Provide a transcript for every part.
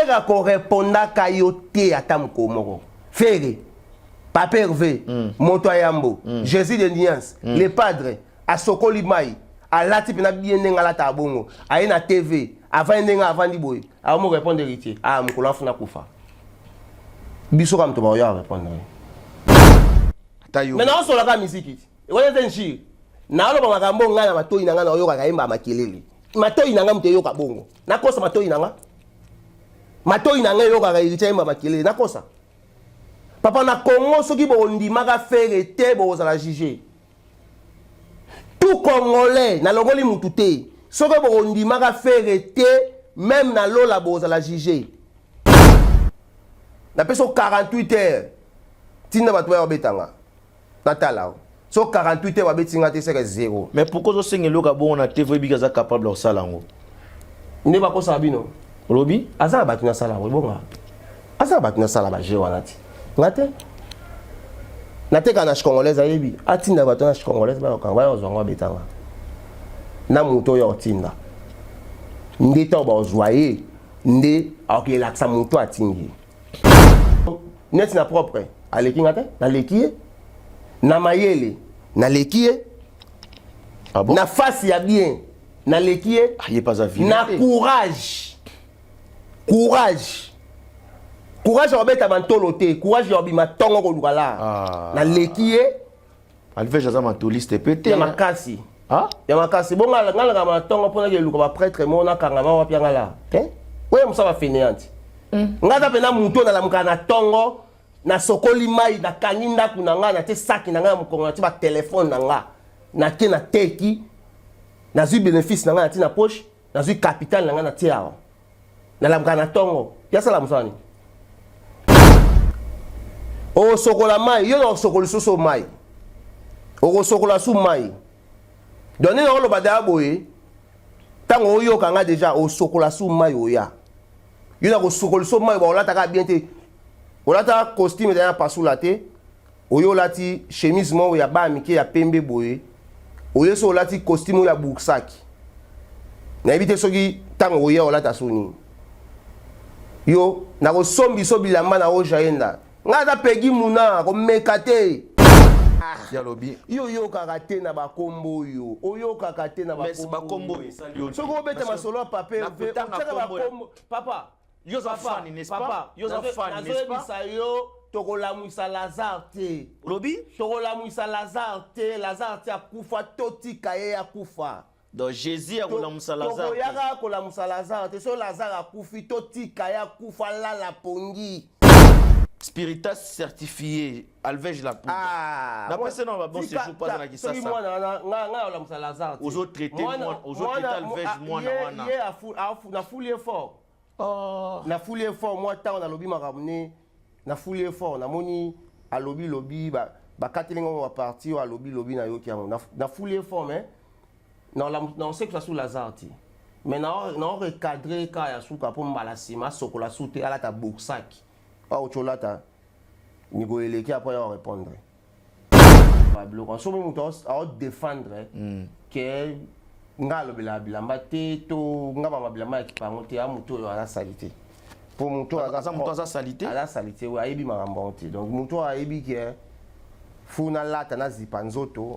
frère ko répondra kayote atam komoko frère papa Hervé moto ayambo Jésus de Niance les padres a sokoli mai a lati pena bien ngala ta bongo a na TV avant ndenga avant di boy a mo répondre héritier a mkola funa kufa biso kam to ba yo répondre tayo maintenant on sola ka musique e wona tenchi na lo ba makambo ngana matoi na ngana oyoka kaimba makelele matoi nanga mte yoka bongo nakosa matoi nanga yoka héritier imba makelele nakosa papa na Congo soki bo ndimaka faire te bo za la juger tout congolais na longoli mutu te soki bo ndimaka faire te même na lola bo za la juger na peso 48 heures tinda bato ba betanga natala so 48 heures ba betinga te c'est zéro. Mais pourquoi ça singe loka bon na TV bigaza capable de sala ngo ne ba ko sabino lobi azala bato na sala ngo bonga azala bato na sala ba je wanati ngate nateka na congolaise ayebi atinda bato na congolaise ba okanga ba ozwa betanga na muto yo tinda ndeta ba ozwa ye nde akela sa muto atingi net na propre aleki ngate na lekie na mayele na lekie ah bon na face ya bien na lekie il est pas à vivre na courage obeta mantolo te courage obima tongo ko lukala na lekie alveja za mantoliste pété ya makasi ya makasi bonga ngala ma tongo pona ke luka ba prêtre mona kanga ma wapia ngala te oya musaba fainéante ngata pena muto na lamuka na tongo na sokoli mai na kanginda kunanga na te saki nanga mukongo na te ba téléphone nanga na te na teki na zui bénéfice nanga na te na poche na zui capital nanga na te awa na lamuka na tongo yasa la musani o sokola mai yo no sokoli soso mai o sokola su mai donné na lo bada boye tango yo kanga déjà o sokola su mai oya yo na ko sokoli so mai ba olata ka bien te olata costume de na pasula te oyo lati chemise mo ya ba mike ya pembe boye oyo so lati costume ya buksaki na ebite soki tango oya olata soni yo na ko sombi so bilamba na o jaenda ngata pegi muna ko mekate ya lobi yo kakate na bakombo yo oyo kakate na bakombo soko beta masolo papa bakombo papa yo za fan n'est-ce pas yo za fan n'est-ce pas yo tokolamwisa Lazare te lobi tokolamwisa Lazare te akufa totika ye akufa donc Jésus a kolamwisa Lazare tokoyaka kolamwisa Lazare te so Lazare akufi totika ye akufa la pongi Spiritas certifié alvej la poudre. D'après ça non bon séjour pas dans qui ça. Moi nga la musa Lazare. Aux autres traités moi aux autres traités alvej moi na wana. Na foule effort. Na foule effort moi ta on a lobby makamne na foule effort na moni a lobby ba katelingo wa parti wa lobby na yo ki na foule effort mais non c'est que ça sous Lazare. Mais non recadrer ka ya suka pour mbalasima sokola soute ala ta boksaki. Au cholata nigo eleki après on répondre pas bloquant so même tous à défendre que ngalo bilamba te to ngaba bilamba ki pangote ya muto yo ala salité pour muto za salité ala salité wa yebi makambo te donc muto a yebi que funa lata na zipa nzoto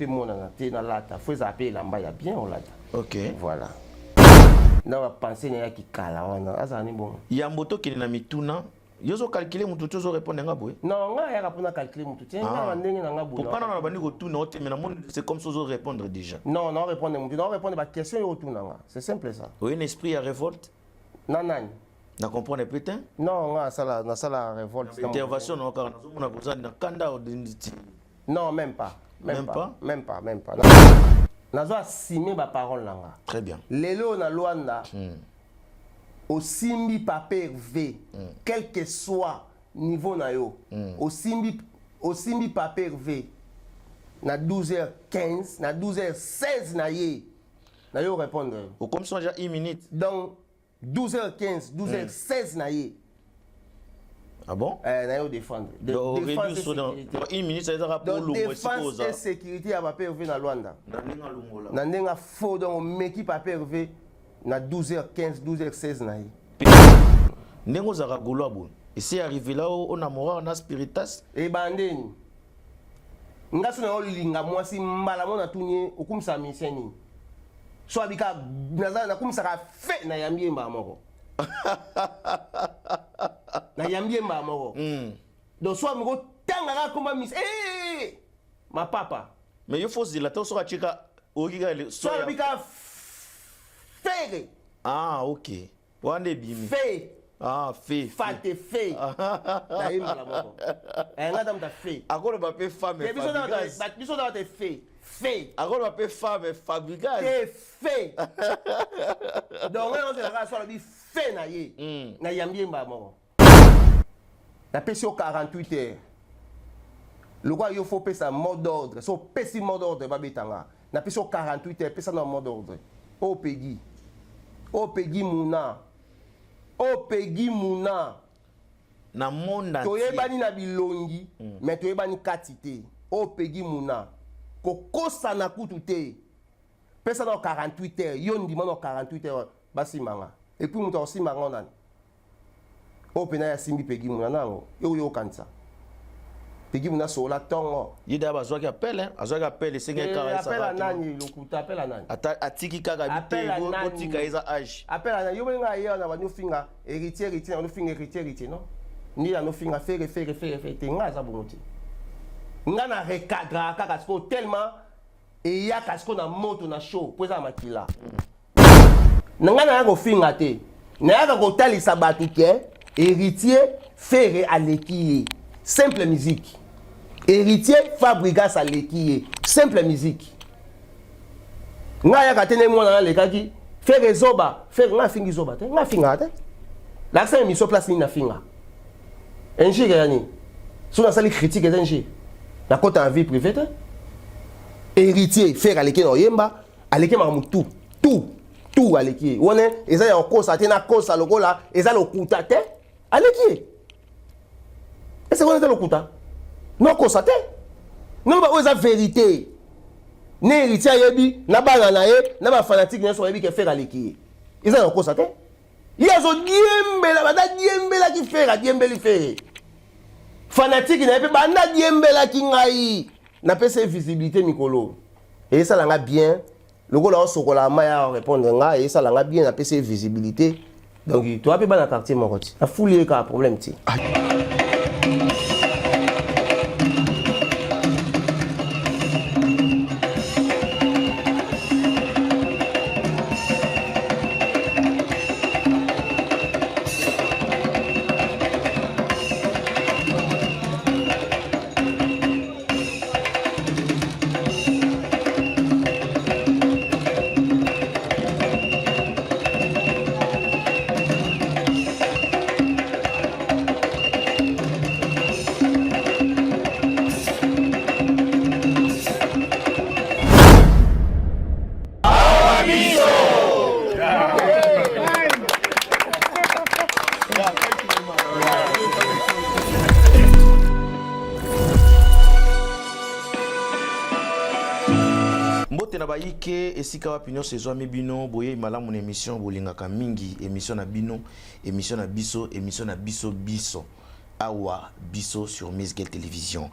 mona na te na lata faut zapper lamba ya bien on lata OK voilà na va penser na ya ki kala wana asa ni bon ya mboto kile na mituna yozo calculer mutu tozo répondre nga boy non nga ya répondre calculer mutu tiens nga ndenge na nga boy pourquoi non na bandi ko tout non mais na monde c'est comme ça ozo répondre déjà non répondre mutu non répondre ba question yo tout nga c'est simple ça oui un esprit à révolte nanani na comprendre peut-être non nga sala révolte intervention non car na besoin na kanda non même pas nazo assumer ba parole nga très bien lelo na Luanda au simbi papa Hervé quel que soit niveau na yo au simbi papa Hervé na 12h15 na 12h16 na yo répondre au comme ça déjà 1 minute donc 12h15 12h16 na ye ah bon na yo défendre donc 1 minute ça veut dire pour le défense et sécurité à papa Hervé na Luanda na ndenga faux donc meki papa Hervé na 12h15 12h16 na ye Nengo zara golo bon. Et c'est arrivé là on a mort on a spiritas. Et bandeni. Ngaso na olinga mwasi mbala mona tunye okumsa miseni. So abika nazana na kumsa ka fe na yambie mba moko. Na yambie mba moko. Donc soit mgo tanga ka komba mis ma papa. Mais il faut dire la to so ka chika okiga le so abika fe. Ah OK. Wande bimi. Fe. Ah, fait. Fate fait. Na yimba la moko. Ngata mta fait. Akolo ba pe femme et fabricage. Biso da te fait. Fait. Akolo ba pe femme et fabricage. Te fait. Donc on se la so la bi fait na ye. Na yambie mba moko. Na pesi 48 heures. Le roi il faut pesa mot d'ordre. So pesi mot d'ordre ba betanga. Na pesi 48 heures pesa na mot d'ordre. O Peggy. O Peggy Mouna. O Peggy Mouna. Na monde entier. Toyebani na bilongi, mais toyebani katite. O Peggy Mouna. Kokosa na kutute. Pesa na 48 heures, yon di mano 48 heures basi manga. Et puis muta aussi manga nan. O pena ya simbi Peggy Mouna nango. Yo kanisa. Peggy Mouna so la tongo. Yida bazwa ki appelle hein, azwa ki appelle singa kara ça. Appelle nani lokuta appelle nani. Atiki kaka bité go tika eza âge. Appelle nani yo benga ye na banyo finga héritier no finga héritier non. Ni la no finga faire te nga za bonoti. Nga na recadra kaka sko tellement et ya kasko na moto na show po za makila. Nga na go finga te. Na ya go talisa batu ke héritier faire aleki. Simple musique. Héritier Fabrigas aleki. Simple musique. Nga ya katene mwana le kaki faire zoba, faire nga fingi zoba te. Nga finga te. L'accent est mis sur place ni na finga. Enji gani. Sous sali critique enji. Na côté en vie privée te. Héritier faire aleki no yemba, aleki ma mutu. Tout aleki. Wone eza ya kosa te na kosa lokola, eza lokuta te. Aleki. Et c'est quoi le lokuta? Non kosa te. Non ba oza vérité. Ne héritier yebi na bana na ye, na ba fanatique ne so yebi ke faire aleki. Eza na kosa te. Yazo diembela bada diembela ki fera diembeli fe. Fanatique na pe banda diembela ki ngai. Na pe se visibilité mikolo. Et ça langa bien. Le gars là sokola maya répondre nga et ça langa bien na pe se visibilité. Donc tu as pe bana quartier mon côté. La foule ka problème ti. Baïke esika wapi nyonso ezwami bino boye mala mon émission bolingaka mingi émission na bino émission na biso awa biso sur Misguel Télévision.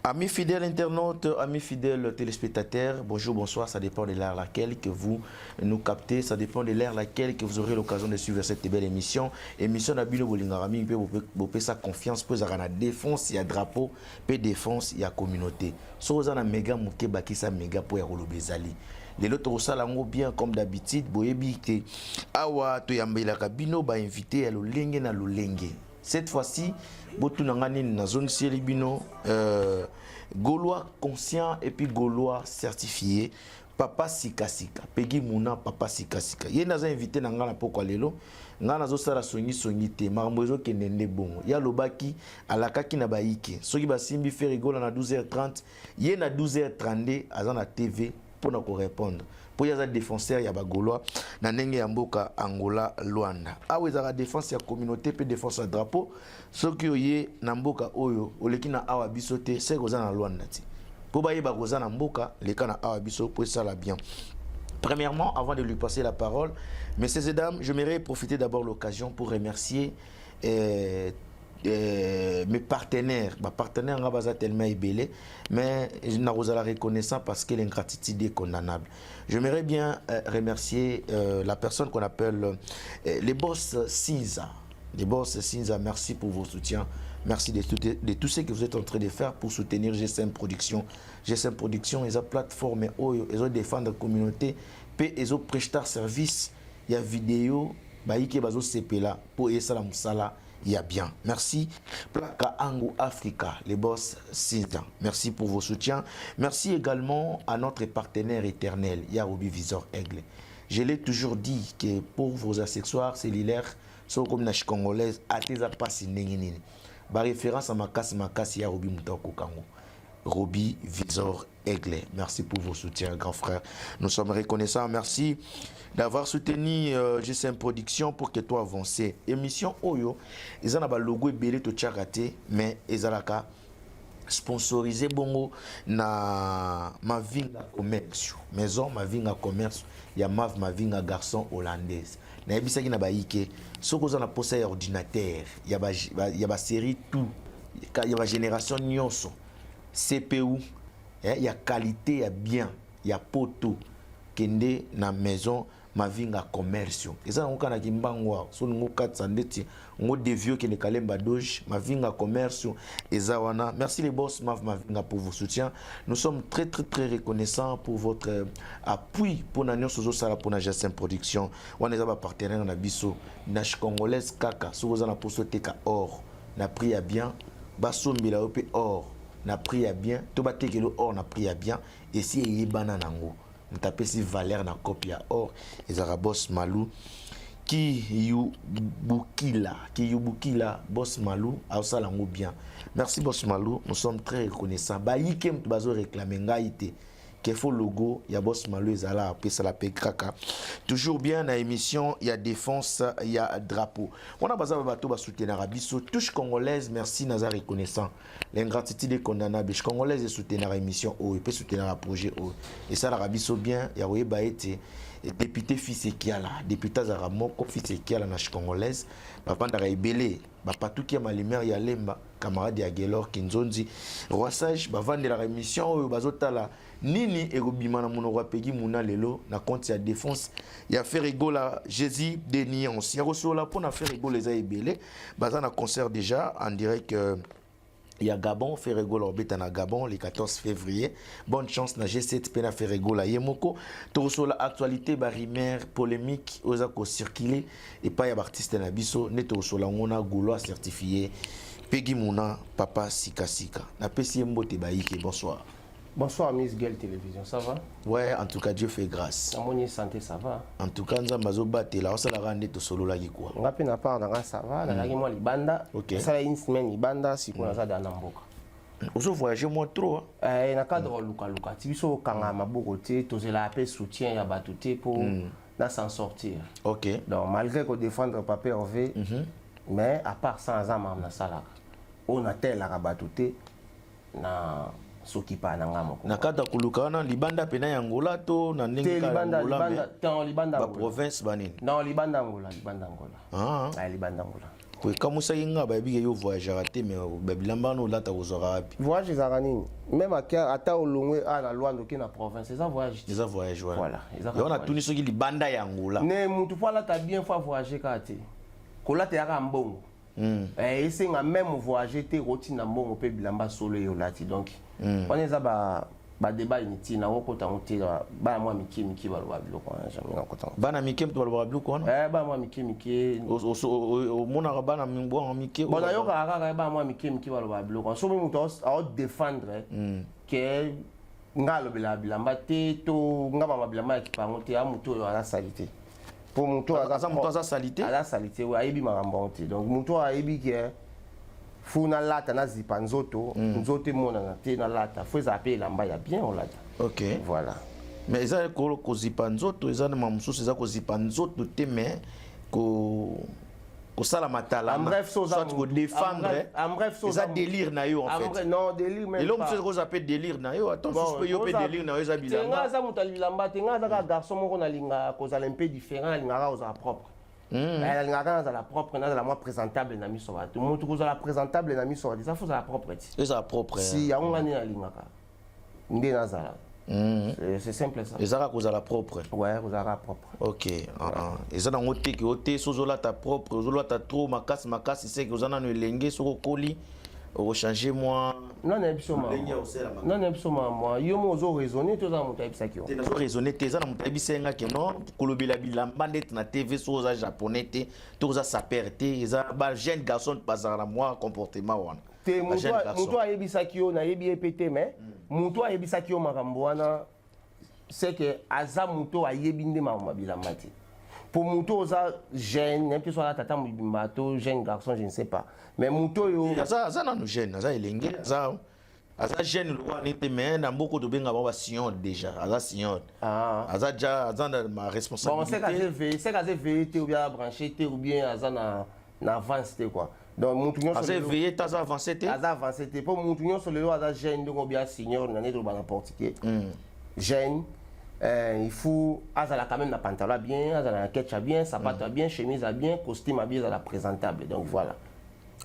Amis fidèles internautes, amis fidèles téléspectateurs, bonjour, bonsoir, ça dépend de l'heure laquelle que vous nous captez, ça dépend de l'heure laquelle que vous aurez l'occasion de suivre cette belle émission. Émission na bino bolingaka mingi pe bopé sa confiance pour za na défense, il y a drapeau, pe défense, il y a communauté. So za na méga muke bakisa méga po ya kolobezali. Les autres salango bien comme d'habitude, boyebi te awa to yambela kabino ba invité à lolenge na lolenge. Cette fois-ci, botunangani na zone Sieribino, Gaulois conscient et puis Gaulois certifié. Papa Sikasika, Peggy Mouna, Papa Sikasika. Il y a invité na ngana poko lelo, ngana zo sala songi te, marambozo kenende bongo. Ya lobaki alakaki na baike. Soki basimbi fait rigola na 12h30, il y a na 12h32 azana TV pour na ko répondre. Pour y a défenseur ya ba Gaulois na ndenge ya mboka Angola Luanda. Awe za défense ya communauté pe défense ya drapeau. Soki oye na mboka oyo oleki na awa biso te se goza na Luanda ti. Pour ba yeba goza na mboka leka na awa biso pour ça la bien. Premièrement, avant de lui passer la parole, messieurs et dames, j'aimerais profiter d'abord l'occasion pour remercier mes partenaires nga baza tellement ébélé, mais je n'ai la reconnaissant parce que l'ingratitude est condamnable. J'aimerais bien remercier la personne qu'on appelle les boss Sinza. Les boss Sinza, merci pour vos soutiens. Merci de tout ce que vous êtes en train de faire pour soutenir GSM Production. GSM Production, ils ont plateforme, ils ont défendre la communauté, puis ils ont prestar service. Il y a vidéo, baïke bazo CPLA pour essayer la musala. Il y a bien. Merci. Plaka Ango Africa, les boss Sinza. Merci pour vos soutiens. Merci également à notre partenaire éternel, Yarobi Visor Aigle. Je l'ai toujours dit que pour vos accessoires cellulaires, sont comme nash congolaise, à tes passes n'engini. Par référence à Makasi Yarobi Moutako Kango. Roby Visor Aigle. Merci pour vos soutiens, grand frère. Nous sommes reconnaissants. Merci d'avoir soutenu GSM Production pour que toi avances. Émission Oyo, ils ont un logo belé to tcharaté, mais ils ont la sponsorisé bongo na ma vinga commerce. Maison ma vinga commerce, il y a ma vinga garçon hollandaise. Na ebisa ki na baike, soko za na posa ya ordinateur, il y a ba série tout, il y a ba génération nyonso. CPU, il y a qualité, il y a bien, il y a poto, kende na maison, ma vinga commerce. Et ça, on a dit mbangwa, so nous 400 on des vieux qui ne kalemba doge, ma vinga commerce. Et ça, wana. Merci les boss, ma vinga pour vos soutiens. Nous sommes très reconnaissants pour votre appui pour la Nyon Sozo Sala pour la GSM Production. On est un partenaire dans biso, nash congolaise kaka, so vous en a pour sauter or, na pris à bien, basso mbila opé or. Na pris à bien, tout bâti que le or na pris à bien, et si il y a bananango, nous tapons si valeur na copie à or, et Zarabos Malou, qui you bukila, boss Malou, à ça lango bien. Merci boss Malou, nous sommes très reconnaissants. Bah, y kem tu bazo réclamer ngaïté. Qu'il faut logo, il y a boss Malou, il y a la paix, ça la paix kraka. Toujours bien dans l'émission, il y a défense, il y a drapeau. On a besoin de bateau soutenir Arabiso. Touche congolaise, merci Nazar reconnaissant. L'ingratitude est condamnable. Les congolaises soutenir l'émission, il peut soutenir le projet. Et ça, l'Arabiso bien, il y a eu baïté. Député fils Ekiala, député Zaramoko fils Ekiala na congolaise, papa ndara ebele, papa tout qui a ma lumière ya lemba, camarade ya Gelor Kinzonzi, roi sage, ba vendre la émission oyo bazotala nini erobima na monoro pegi muna lelo na compte ya défense ya faire rigola Jésus de nuances. Ya resola pour na faire rigoler za ebele, baza na concert déjà en direct il y a Gabon, Ferrego l'orbite en Gabon, le 14 février. Bonne chance, na G7, pena Ferrego la Yemoko. Tout la actualité, barimère, polémique, osako circuler, et pas y a artiste na biso, neto sur la ngona goulois certifié. Peggy Mouna, papa Sika Sika. Na pesi mbote baïke, bonsoir. Bonsoir, Miss Gueule Télévision, ça va? Ouais, en tout cas, Dieu fait grâce. À mon santé, ça va? En tout cas, nous avons battu là, on s'est rendu tout solo là, quoi. On a pu part dans ça va, dans la moi libanda. Ok. Ça a une semaine libanda, si on a ça dans Namboka. Vous voyagez moins trop. Il y a un cadre Luka. Tu sais, quand on a beaucoup de temps, tu as l'appel soutien, il y a battuté pour s'en sortir. Ok. Donc, malgré qu'on défendre papier en V, mais à part ça, on a ça là. On a tel à battuté. Sokipa na ngamoko nakata kuluka na libanda pena ya Angola to na ndenge ka libanda ba province banini non libanda Angola libanda Angola ko kamusa yinga ba biga yo voyage raté mais ba bilamba no lata kozora api voyage za nini même ata olongwe na Luanda ki na province ça voyage voilà et on a tuni soki libanda ya Angola ne mutu pala ta bien fois voyager kate kolata ya mbongo et c'est même voyager te routine na mbongo pe bilamba solo yo lati donc on est là débat inutile na okota monter ba moi miki ba lo biloko jamais na kota bana miki to lo biloko ba moi miki o mona bana mbo miki bon na yo ka ba moi miki ba lo biloko so mu to a défendre que ngalo bilamba te to ngaba bilamba ki pango te amuto yo ala salité pour muto ala salité ala salité wa yebi makambo te donc muto a yebi que funa lata na zipa nzoto nzoto mona na te na lata faut zapper lamba ya bien on lata. OK voilà mais ça ko zipa nzoto ça na mamususu ça ko zipa nzoto te mais ko sala matala en bref soit ko défendre en bref ça délire na yo en fait non délire même pas et l'homme se ko appelle délire na yo attends je peux yo pe délire na yo za bilamba nga za mutalilamba te nga za ka garçon moko na linga ko za un peu différent linga ka oza propre alingaka nazala propre nazala mwa présentable na miso bato motu kozala présentable na miso bato eza fo ozala propre ti ezala propre si yango nga nde nalingaka nde nazala c'est simple ça ezaka kozala propre ouais kozala propre ok eza nango te ke ote so ozolata propre ozolata trop makasi seke oza nano elenge soki okoli ochange moi non ebiso non ebiso moi yo mo ozo raisonner to za moto ebisaki yo te nazo raisonner te za na moto ebisenga ke non kolobela bilamba ndete na TV so oza japonais te to oza saper te eza ba jeune garçon bazala na moi comportement wana te moto ayebisaki yo na yebi epete mais moto ayebisaki yo makambo wana c'est que aza moto ayebi nde makambo bilamba te pour moto oza jeune même que soit tata mobimba to jeune garçon je ne sais pas mais moto yo aza nanu jeune aza elenge aza jeune lokwa nete mais na mboko tobenga ba sion déjà aza sion aza déjà aza na ma responsabilité bon c'est qu'aze veillé te ou bien branché te ou bien aza na avance te quoi donc moto nyonso aza veillé ta aza avancé te pour moto nyonso lelo aza jeune donc bien senior na neto ba n'importe qui jeune il faut azala quand même na pantalon bien azala na ketcha bien sapato bien chemise bien costume bien azala présentable donc voilà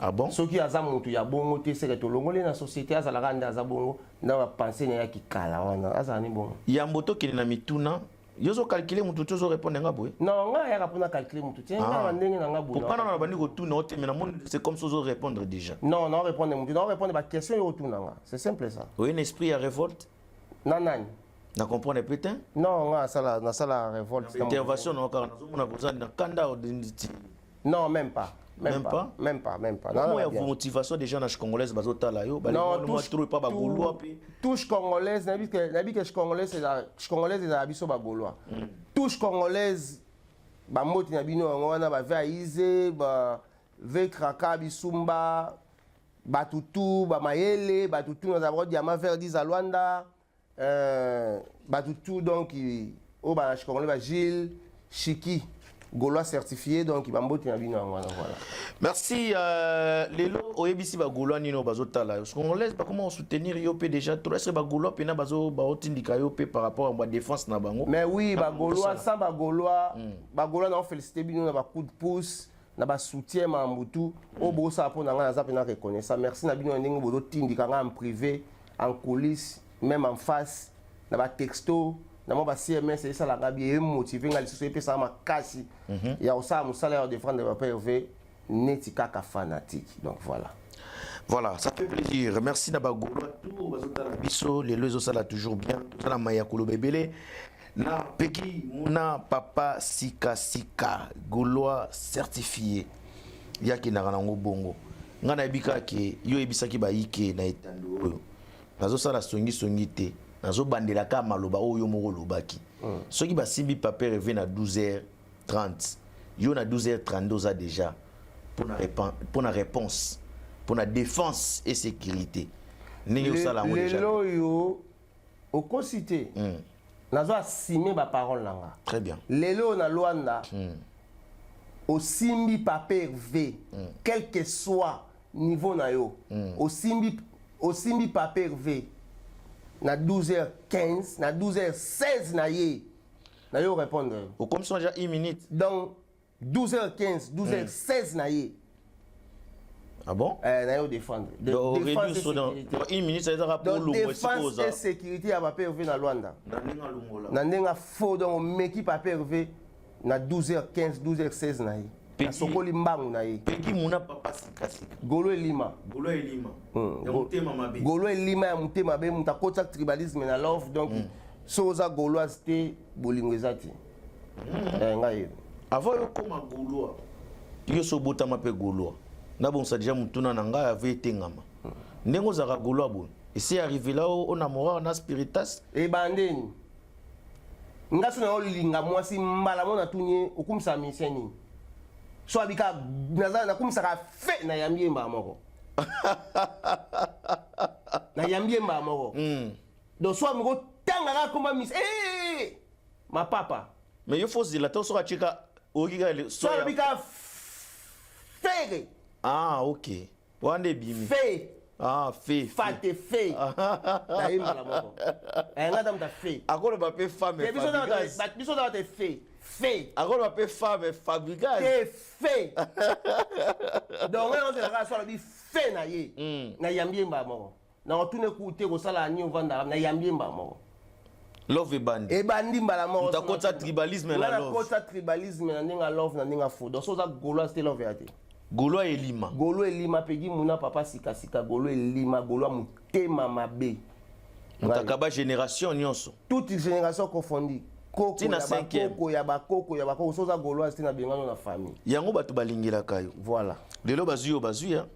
ah bon soki aza moto ya bongo te seke tolongoli na société azalaka nde aza bongo na bapense na ya kikala wana azala ni bongo yambo tokende na mituna yo ozocalcule motu te ozorépondre nga boye non nga ayaka mpona calcule motu te nga ndenge na nga boye pourquoi na bandi kotuna oteme na moni c'est comme ça ozorépondre déjà non na orépondre motu na orépondre baquestion yo otuna nga c'est simple ça oye na esprit ya révolte na nani na comprendre peut-être non nga nasala révolte intervention na okaka nazomona koza na kanda odinditi non même pas Même pas. Non, il y a une motivation des gens dans congolaise bazotala yo non trouve pas bagolois touche congolaise nabi que congolaise est à biso bagolois touche congolaise ba moti na bino wana ba vaize ba ve kraka bisumba batutu ba mayele batutu na zabro diamant verdi za Luanda batutu donc au ba congolais ba Gilles Chiki Gaulois certifié donc bamboti na bino voilà. Merci lelo oyebisi ba Gaulois nino bazotala yo congolais pas comment soutenir yo pe déjà trop est-ce ba Gaulois pe na bazo ba otindika yo pe par rapport à la défense na bango mais oui ba Gaulois sans ba Gaulois na féliciter bino na ba coup de pouce na ba soutien mambutu o bosa po na nga za pe na reconnaissance merci na bino ndenge bozo tindika nga en privé en coulisses même en face na ba texto na mo ba CMS ça la bien motivé nga liso pe ça makasi ya osala musala ya défendre ba PV netika ka fanatique donc voilà ça fait plaisir merci na ba Gaulois tout bazotala biso les lezo ça toujours bien tout na maya kolo bebele na peki muna papa sika Gaulois certifié yaki na rango bongo nga na ebika ke yo ebisaki ba yike na etando oyo nazo sala songi te nazo bandela ka maloba oyo moko lobaki soki basimbi papier revient à 12h30 yo na 12h32 za déjà pour la réponse pour la défense et sécurité ningi sala ngo déjà lelo yo okosité nazo asime ba parole nanga très bien lelo na Luanda osimbi papier V quel que soit niveau na yo osimbi papier V na 12h15 na 12h16 na yo répondre au comme ça déjà 1 minute donc 12h15 12h16 na ye ah bon na yo défendre donc réduire sur dans 1 minute ça veut dire pour le défense et sécurité ya papier V na Luanda na ndenga faux donc meki papier V na 12h15 12h16 na ye na sokoli mbangu na ye peki muna papa sika Gaulois Lima ya mutema mabe Gaulois Lima ya mutema mabe mutakota tribalisme na love donc soza Gaulois te bolingo ezati ngai avant yo koma Gaulois yo so botama pe Gaulois na bon ça déjà mutuna na ngai avait tengama ndengo zaka Gaulois bon et c'est arrivé là on a mort na spiritas e bandeni ngaso na olinga mwasi mbala mona tunye okumsa miseni so abika nazana nakumisaka fe na yambiemba moko na yambiemba moko donc so amiko tanga komba mis ma papa mais il faut dire la to so achika okiga so abika fe ah ok wande bimi fe Ah, fait. Fa te fait. Na yimba la moko. Nga dam ta fait. Akolo ba pe femme et Fabregas. Biso da te fait. Fait. Akolo ba pe femme et Fabregas. Te fait. Donc on se la so la bi fait na ye. Na yambiemba moko. Na otune ku te ko sala ni ovanda na yambiemba moko. Love bandi. E bandi mbala moko. Ta kota tribalisme na love. Na kota tribalisme na ninga love na ninga fo. Donc so za golo c'était love yate. Golo elima. Golo elima pegi muna papa sika sika golo elima golo mutema mabe. Mutakaba génération nyonso. Toute génération confondue. Koko Tina ya bakoko so za golo c'était na bengano na famille. Yango batu balingila kayo. Voilà. Lelo bazuya.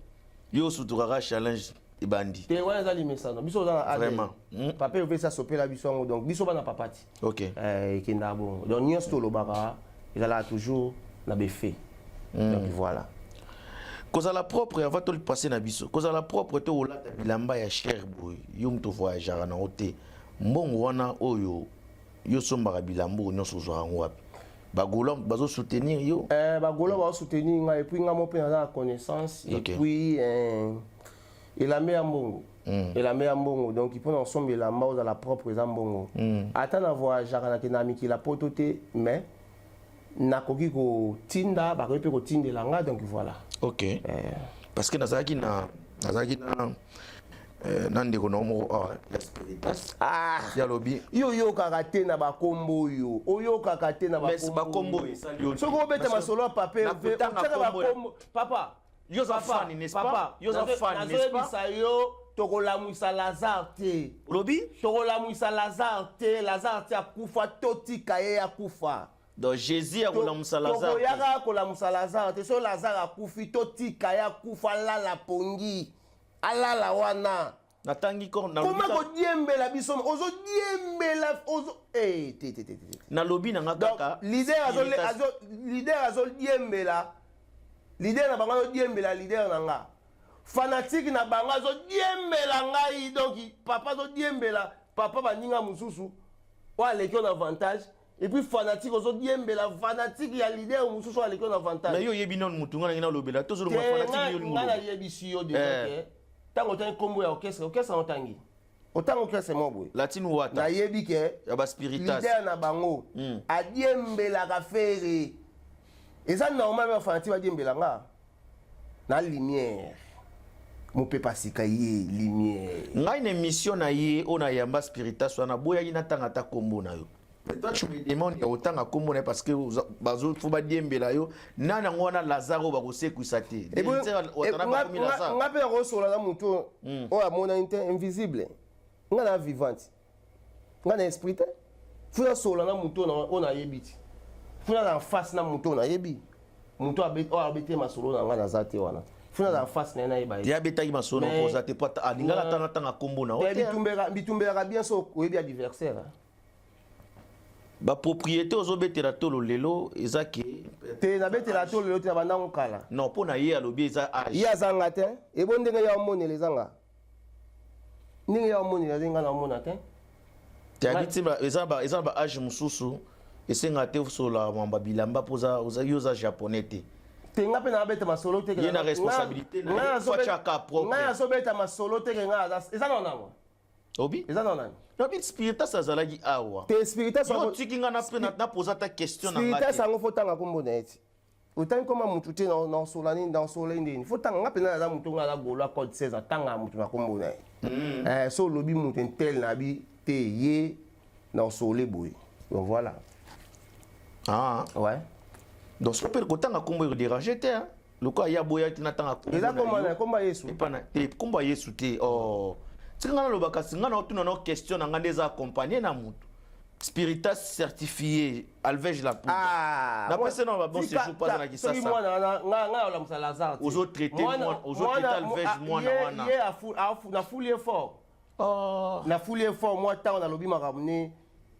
Yo suturara challenge ibandi. Te wana za limesa no. Biso za vraiment. Papa veut ça sopela biso ngo donc biso bana papati. OK. Kenda bon. Donc nyonso lo baka ezala toujours na befe. Donc voilà. Cause la propre avant de passer na biso. Cause la propre to olata bilamba ya cher boy. Yo mto voyager na hotel. Mbongo wana oyo yo somba bilambo nyonso zo wapi. Bagolo bazo soutenir yo. Bagolo ba soutenir nga et puis nga mo pe na connaissance et puis il a mis un mbongo. Il a mis un mbongo donc il peut ensemble la mort dans la propre mbongo. Attends na voyager na kinami ki la pototé mais nakoki ko tinda ba ko pe ko tindela nga donc voilà. OK. Parce que nazaki na nande ko nomo ya lobi yo kakate na bakombo yo oyo kakate na bakombo soko beta masolo pape bakombo papa yo za fan n'est-ce pas yo za fan n'est-ce pas yo tokolamwisa Lazare te lobi tokolamwisa Lazare te akufa totika ye akufa. Donc Jésus a kolamusa Lazare. Toko yaka kolamusa Lazare te so Lazare akufi totika ya akufa lala pongi. Alala wana. Natangi ko na lobi. Comment ko diembela biso ozo diembela ozo te. Na lobi na ngaka. Leader azo diembela. Leader na bango diembela leader na nga. Fanatique na bango azo diembela ngai donc papa zo diembela papa baninga mususu. Wa lekio na avantage. Et puis fanatique aux autres la fanatique il y a l'idée où nous sommes avec un avantage. Mais yo yebi non mutunga ngina lobela to zolo fanatique yo ngala yebi si yo déjà que tango tan combo ya orchestre entangi. Autant orchestre mo boy. Latine wata. Na yebi ke ya ba spiritas. Leader na bango a diembela ka faire. Et ça normalement fanatique va diembela nga. Na lumière. Mon peut pas sika ye lumière. Nga une émission na ye ona yamba spiritas wana boya ina tanga ta combo na yo. Toi tu me demandes autant à comment parce que bazo faut pas dire mbelayo nana ngona Lazaro ba kosekisa te. Et nga pe ko sola na mutu o amona invisible. Nga na vivante. Nga na esprit. Funa sola na mutu na yebiti. Funa na face na mutu na yebi. Mutu abete masolo na nga na zate wana. Funa na face na yeba. Ya beta ki masolo ko zate pata alingala tanga kombo na. Bitumbera bien so ko yebi adversaire. Ba propriété ozobetela tolo lelo ezaki te na betela tolo lelo te na bandango kala non pona ye alobi eza age ya zanga te e bondenge ya omonela ezanga ninge ya omonela zenga na omona te te abitimba eza ba age mususu esenga te sola mamba bilamba poza yoza japonais te tenga pe na beta masolo te ye na responsabilité na facha ka propre nga so beta masolo te nga eza na nango obi eza na nango. Robin spiritas azalaki awa. Te spiritas yo tikinga na posa ta question na ngati. Spiritas ango fotanga kombo na eti. Autant comme mutu te na solani dans solani ndeni. Fotanga ngapena na mutu ngala golo code 16 tanga mutu na kombo na. So lobi mutu tel na bi te ye na solé boy. Donc voilà. Ah ouais. Donc ce peut kotanga kombo yo déranger te hein. Loko ya boya tina tanga kombo. Eza komba Yesu. Epana te komba Yesu te oh. Ngana lobaka singa na otuna no question na ngande za accompagner na mutu spiritas certifié alvege la poudre na pese na bon séjour pas na kisasa soki mwana nga la musala Lazare ozo traiter moi ozo traiter alvege mwana wana ye na foule effort na foule effort moi tant na lobi makamne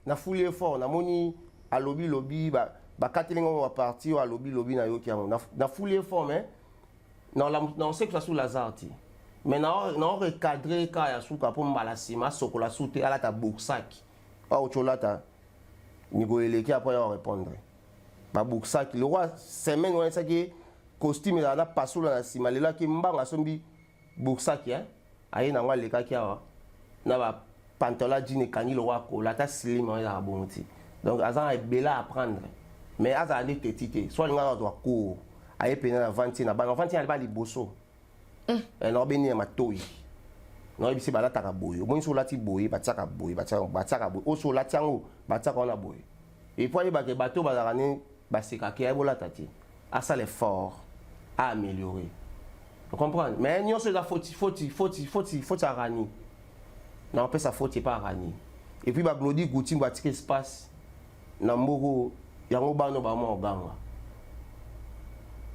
na foule effort na moni a lobi ba katelingo wa parti wa lobi na yoki na foule effort mais na sait que ça sous Lazare ti. Mais non recadré quand ya suka pour mbalasima sokola soute ala ta boxaki au cholata nigo eleki après ya répondre ba boxaki le roi semaine on ça que costume la pasula na sima lela ki mbanga sombi boxaki hein aye na ngwa leka kiawa na ba pantalon jean ekani lo wako la ta slim on la bonti donc azan ebela à apprendre mais azan ne tetite soit nga doit ko aye pena na vanti na ba ali ba liboso no beni ma toyi no bisi ba la ta ka boyo mo so lati boye ba tsaka boye ba tsaka boye o so lati ango ba tsaka na boye et puis ba ke bateau ba la ne ba seka ki ay bola tati à ça l'effort à améliorer. Vous comprenez? Mais nous sommes faut à rani. Non, on peut ça faut pas rani. Et puis bah glodi gouti bah tirer espace. Namboro yango ba no ba mo ganga.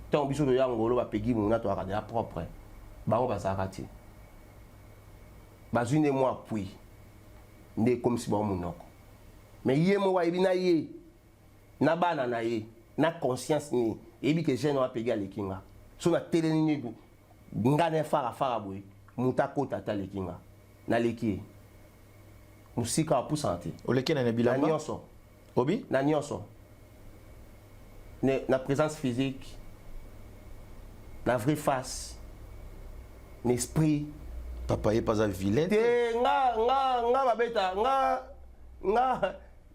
Tant biso de yango lo ba pegi mo na to rani propre. Ba on ba ça rati. Ba zune mo appui. Ne comme si ba mo noko. Mais yé mo wa ibina yé. Na bana na yé. Na conscience ni. Et puis que j'ai no pegi ale kinga. So na télé ni ngane fara boy muta kota ta lekinga na leki musika poussante o leki na bilamba na nyonso obi na nyonso ne na présence physique na vraie face l'esprit papa est pas un vilain te nga babeta nga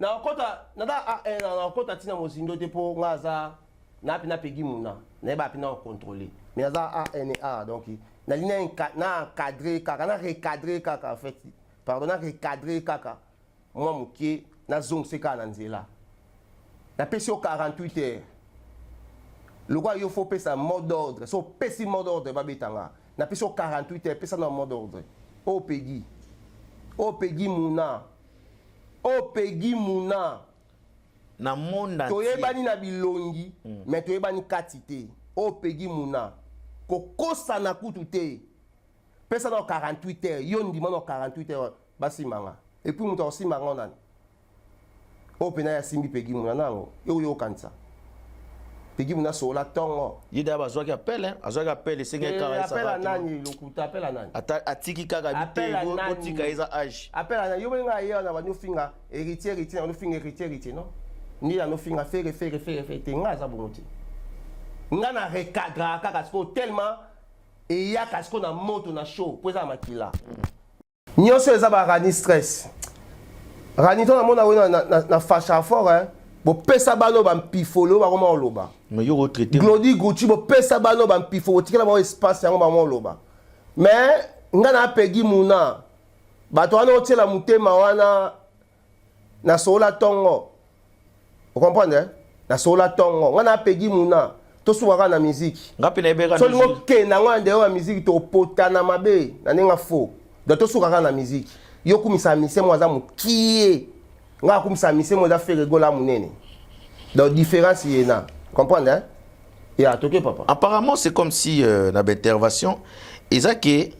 na kota na da na kota tina mozindo te po nga za na pina pegi muna na ba pina contrôler mais ça A donc na ligne na encadré kaka na recadré kaka en fait pardon na recadré kaka moi mukie na zone seka na nzela na pesi 48 heures le quoi il faut pesa mot d'ordre so pesi mot d'ordre ba betanga na pesi 48 heures pesa na mot d'ordre o pegi muna na monde entier toyebani na bilongi mais toyebani katite o pegi muna kokosa na kutu te pesa na 48 heures yo ndima na 48 heures basimanga et puis muto osimanga nani o pena ya simbi pegi muna nango yo kanisa pegi muna sola tongo yida bazwaki appel senga kara ça appel nani lokuta appel nani atiki kaka bitego otika eza age appel nani yo benga ye na banyo finga héritier na no finga héritier non ni na no finga faire te nga za bonoti nga na recadra kaka siko tellement et ya kasiko na moto na show poza makila nyonso eza ba rani stress rani to na mona we na fasha fort hein bo pesa bano ba mpifolo ba koma oloba mais yo retraité glodi gucci bo pesa bano ba mpifolo tikela ba espace yango ba mo oloba mais nga na pegi muna bato wana otela mutema wana na sola tongo vous comprenez na sola tongo nga na pegi muna to suwaka na musique ngapi na ebeka so ngo kena ngo ande wa musique to potana mabe na nenga fo do to suwaka na musique yo kumisa mise mo za mukie nga kumisa mise mo za faire gola munene donc différence yena comprendre hein ya toke papa apparemment c'est comme si na intervention ezake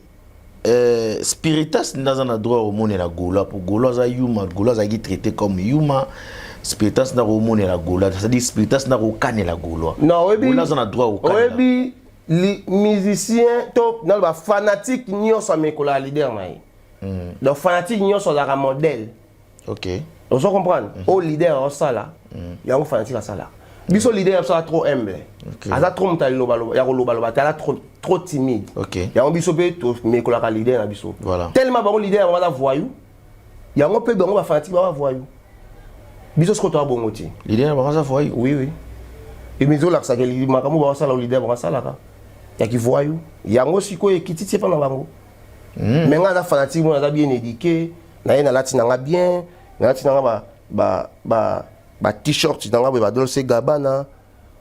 spiritas dans un droit au monde la gola pour gola za yuma gola za gi traité comme yuma spiritas na romone la gola c'est-à-dire spiritas na rokane la gola non webi gola za droit au webi les musiciens to na ba fanatique nyonso mekola leader mai donc fanatique nyonso la modèle OK on se comprendre au leader au sala ya un fanatique à sala biso leader ça trop humble aza trop mutali loba ya loba tala trop timide OK ya biso pe to mekola ka leader na biso voilà tellement ba leader on va voyou ya ngo pe bango ba fanatique ba voyou biso ce que tu as bon moti leader ba ça voyou oui et mizo la ça que makamu ba sala leader ba sala ka ya ki voyou ya ngo siko e kititi pa na bango mais nga za fanatique mo na bien éduqué na ye na latina nga bien na latina nga ba t-shirt na nga ba Dolce Gabbana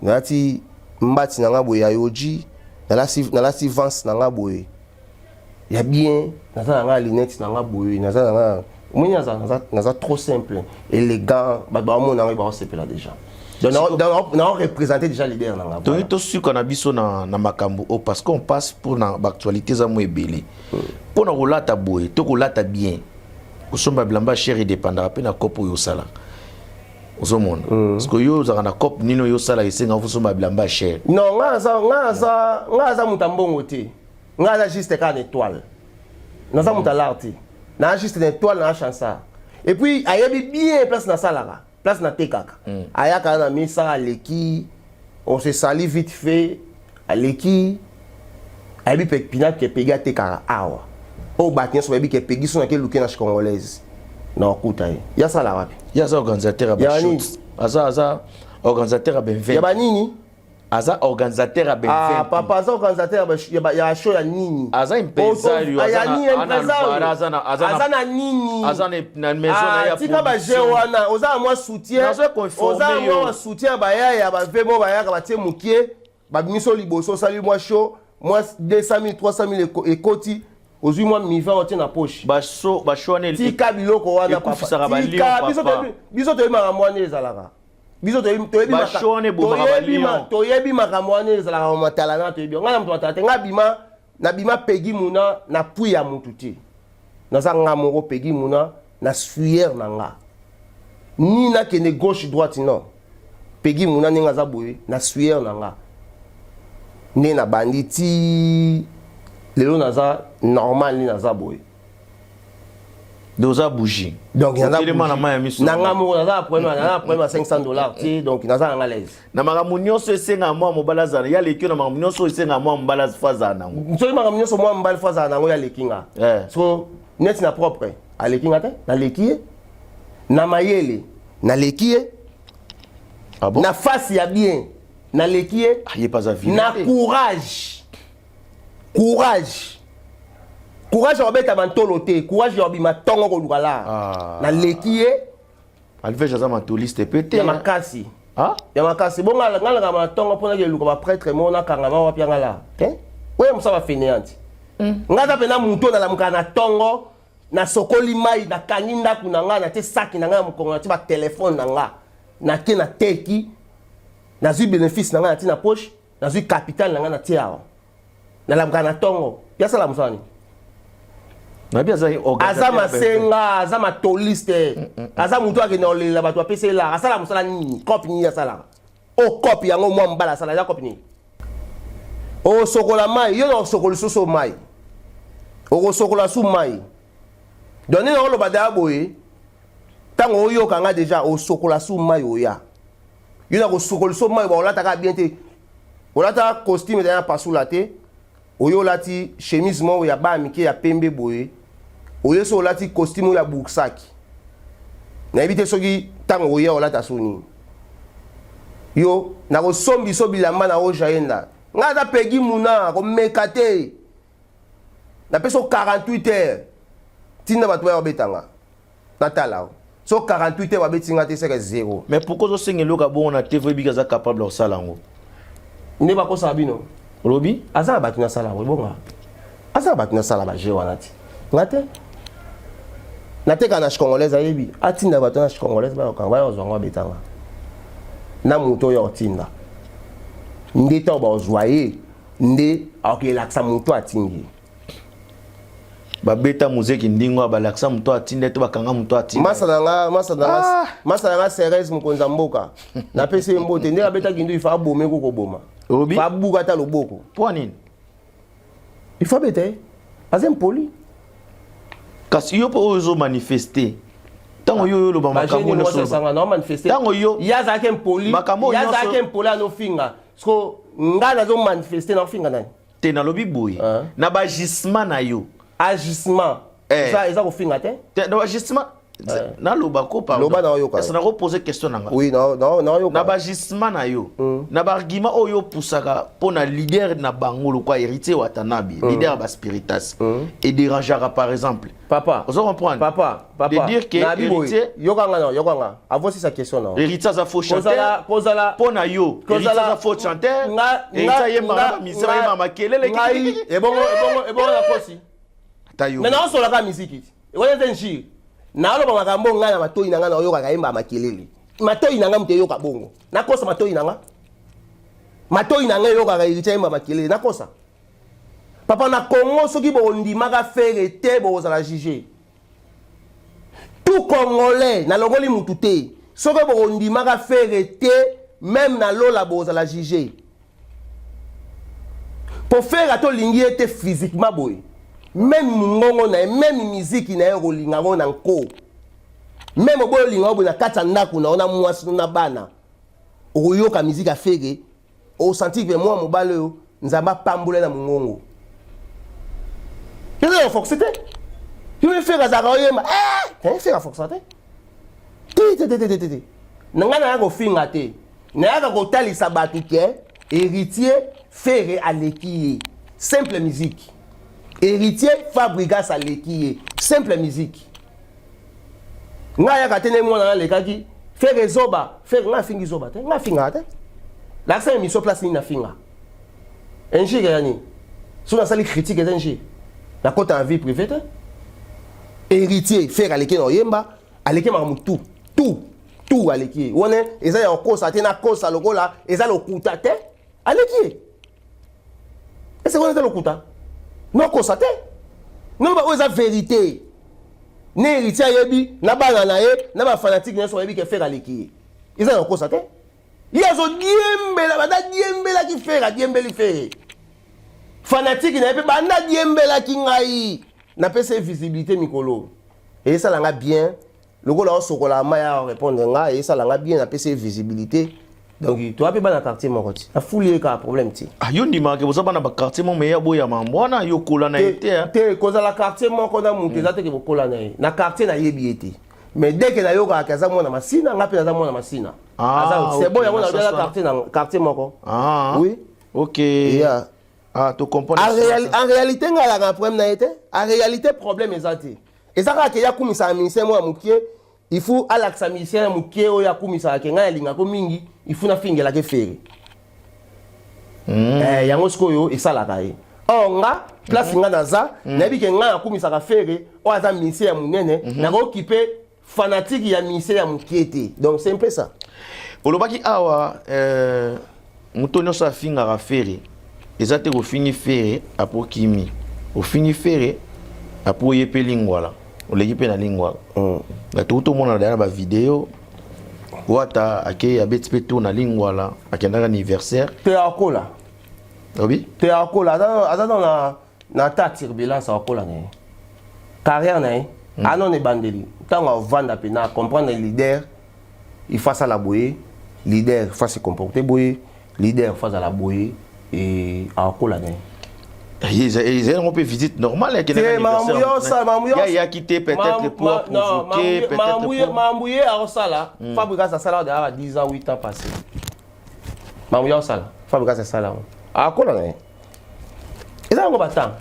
na lati mbati na nga boye ya Yoji na lati Vans na nga boye ya bien na za nga lunette na nga boye na za nga moi naza trop simple élégant ba mo na nga ba sepela déjà donc on représenter déjà leader na nga donc to su kana biso na makambo o parce qu'on passe pour na actualité za mo ebele pour na rolata boye to rolata bien osomba blamba cher et dépendra pe na kopo yo sala osomona parce que yo za na cop nino yo sala esenga osomba blamba cher non ngaza mutambongo te ngaza juste ka étoile naza mutalarte na juste une étoile na chansa et puis ayebi bien place na salaka place na tekaka ayaka na misa aleki on se sali vite fait aleki ayebi pekpina ke pega tekaka awa o batien so baby ke pegi so na ke luke na congolaise na okuta ye ya sala wapi ya za organisateur ba shoot aza organisateur ben 20 ya ba nini aza organisateur ben 20 papa aza organisateur ya show ya nini aza impresario aza na nini aza na maison na ya tika ba je wana oza mwa soutien oza mwa soutien ba ya ba vemo ba ya ka batie mukie ba miso liboso sali mwa show mwa 200 000 300 000 ekoti ozui mwa miva otie na poche ba show ne tika biloko wana papa tika biso to makambo wana ezalaka biso toyebi makambo wana ezalaka matala na toyebi nga na moto matala te nga bima na bima pegi muna na pui ya mutu te naza nga moko pegi muna na suyer na nga ni nakende gauche droite non pegi muna ndenge aza boye na suyer na nga nde na bandi ti lelo naza normal nde naza boye doza bougie donc naza nanga moko naza problème $500 ti donc naza nanga l'aise na makambo nyonso esenga mwa mobali azala ya leki na makambo nyonso esenga mwa mobali azala nango soki makambo nyonso mwa mobali fo azala nango ya leki nga so neti na propre aleki nga te naleki ye na mayele naleki ye na face ya bien naleki ye na courage ya beta mantolo te courage ya bima tongo ko lukala na leki ye alve jaza mantoliste pété ya makasi bonga ngala ma tongo pona ke luka ba prêtre mona kanga ma wapi ngala oye musa ba fainéante ngaza pena muto na lamuka na tongo na sokoli mai na kaninda kuna nga na te saki na nga mukongo na te ba téléphone na nga na ke na teki na zui bénéfice na nga na te na poche na zui capital na nga na te awa na lamuka na tongo ya sala musani aza masenga aza matoliste aza mutu akende olela bato apesa elaka asala mosala nini kope nini asalaka o kope yango mwa mbala asala eza kope nini osokola mai yo na osokola lisusu mai okosokola su mai donc nini oloba daya boye ntango oyokanga deja osokola su mai oya yo na kosokola lisusu mai baolataka bien te olataka costume daya pasula te oyo olati chemise moko ya bana mike ya pembe boye oyo so olati costume ya buksaki nayebi te soki ntango oya olata so nini yo nakosombi so bilamba na oja yenda ngai aza pegi muna komeka te napesa 48 heures ntinda bato baya babetanga natala so 48 heures babetinga te seke 0 mais pourquoi osenga eloka bongo na te voyebi aza capable kosala yango nde bakosala bino olobi aza na bato nasala bonga aza na bato nasala baje wana ti nga te nateka na congolaise ayebi atinda bato na congolaise bayokanga bayozwanga babetanga na moto oyo otinda nde ntango bazwa ye nde akokelakisa moto atingi babeta muzeki ndingo balakisa moto atinde to bakanga moto atinde masa nanga Ceres mokonzi ya mboka napesi ye mbote nde abetaki ndo ifa abome kokoboma fa abuka ata loboko po nini ifa beta ye aza mpoli kasi yo po ozo manifester tango yo lo ba makambo no so na manifester tango yo yaza ke mpoli yaza ke mpoli no finga sko ngana zo manifester na finga nani te na lobi boy na ba gisement na yo agissement eza ko finga te na agissement na loba ko pardon loba na yo ka est-ce na ko poser question nanga oui na yo na ba gisement na yo na ba argument oyo pusaka pona leader na bangolo kwa héritier watanabi leader ba spiritas et dérangera par exemple papa vous comprendre papa de dire que héritier yokanga avoici sa question non héritier za faux chanteur pona yo héritier za faux chanteur héritier yemba misera yemba makelele et bon la kosi maintenant on sola ka musique wona tenji na aloba makambo nga na matoi nanga na oyoka kayemba makelele matoi nanga mte yoka bongo nakosa matoi nanga yoka kayemba yemba makelele nakosa papa na Congo soki bo ndimaka faire te bo za la juger tout congolais na longoli mutu te soki bo ndimaka faire te même na lola bo za la juger pour faire to lingi était physiquement boy même ngongo na même musique na yo linga ngo na nko même bo linga bo na kata ndako na ona mwasi na bana oyoka musique afege o sentir que moi mobale yo nzamba pambula na mungongo. Qu'est-ce que c'était? Tu veux faire ça oyemba. Tu veux faire force té. Nanga na ko finga té. Na ko tali sabatu ke héritier faire aleki. Simple musique. Héritier Fabregas aleki. Simple musique. Nga ya katene mwana le kaki faire zoba, faire nga fingi zoba té. Nga finga té. La scène mission place ni na finga. Enchi gani. Sous la salle critique enchi. La côte en vie privée té. Héritier faire aleki no yemba, aleki ma tout aleki. On est eza ya kosa té na kosa lokola, eza lokuta té. Aleki. Et c'est quoi le lokuta? Non kosa té. Non ba oza vérité. Ne héritier yebi na bana na ye na ba fanatique ne so yebi ke faire aleki. Eza ya kosa té. Yazo diembela bada diembela ki faire diembeli faire. Fanatique na pe banda diembela ki ngai. Na pese visibilité mikolo. Et ça l'a bien. Le gars là sokola maya répondre nga et ça l'a bien na pese visibilité. Donc tu as pe bana quartier mon côté. La foule ka problème ti. Ah yo ndima ke boza bana ba quartier mon meya boya mambona yo kola na été. Te koza la quartier mon ko na monter za te ke bokola na ye. Na quartier na yebi été. Mais dès que na yo ka kaza mona masina nga pe na mona masina. Ah c'est bon ya mona na quartier mon ko. Ah oui. OK. Yeah. Ah, tu comprends. En réalité, il y a un problème. En réalité, le problème est ça. Et ça, il y a un ministère, il faut à l'accès ministère, il y a un il faut faire la faire. Il y a un scoyo et ça la caille. Or, place dans ça, il y a un faire, ou un ministère, il y a occupé fanatique, il y a un ministère qui était. Donc, c'est un peu ça. Pour le baki awa, mutonyo sa finga à faire. Ezate ko fini faire apo kimi o fini faire apo yepe lingwala o legipe na lingwala la tout mona na ba vidéo wata ake ya betpeto na lingwala akenda anniversaire te akola oui te akola ada na ta turbulence akola ne carrière ne anon e bandeli tango vanda pe na comprendre leader il face à la boyer leader face se comporter boyer leader face à la boyer et à Colane. Ils ont une visite normale. Il y a quitté peut-être pour provoquer. Mamouye à Osala. Fabregas a Sala de 10 ans, 8 ans passés. Mamouye à Osala. Fabregas a Sala. À Colane. Et ça, on va attendre.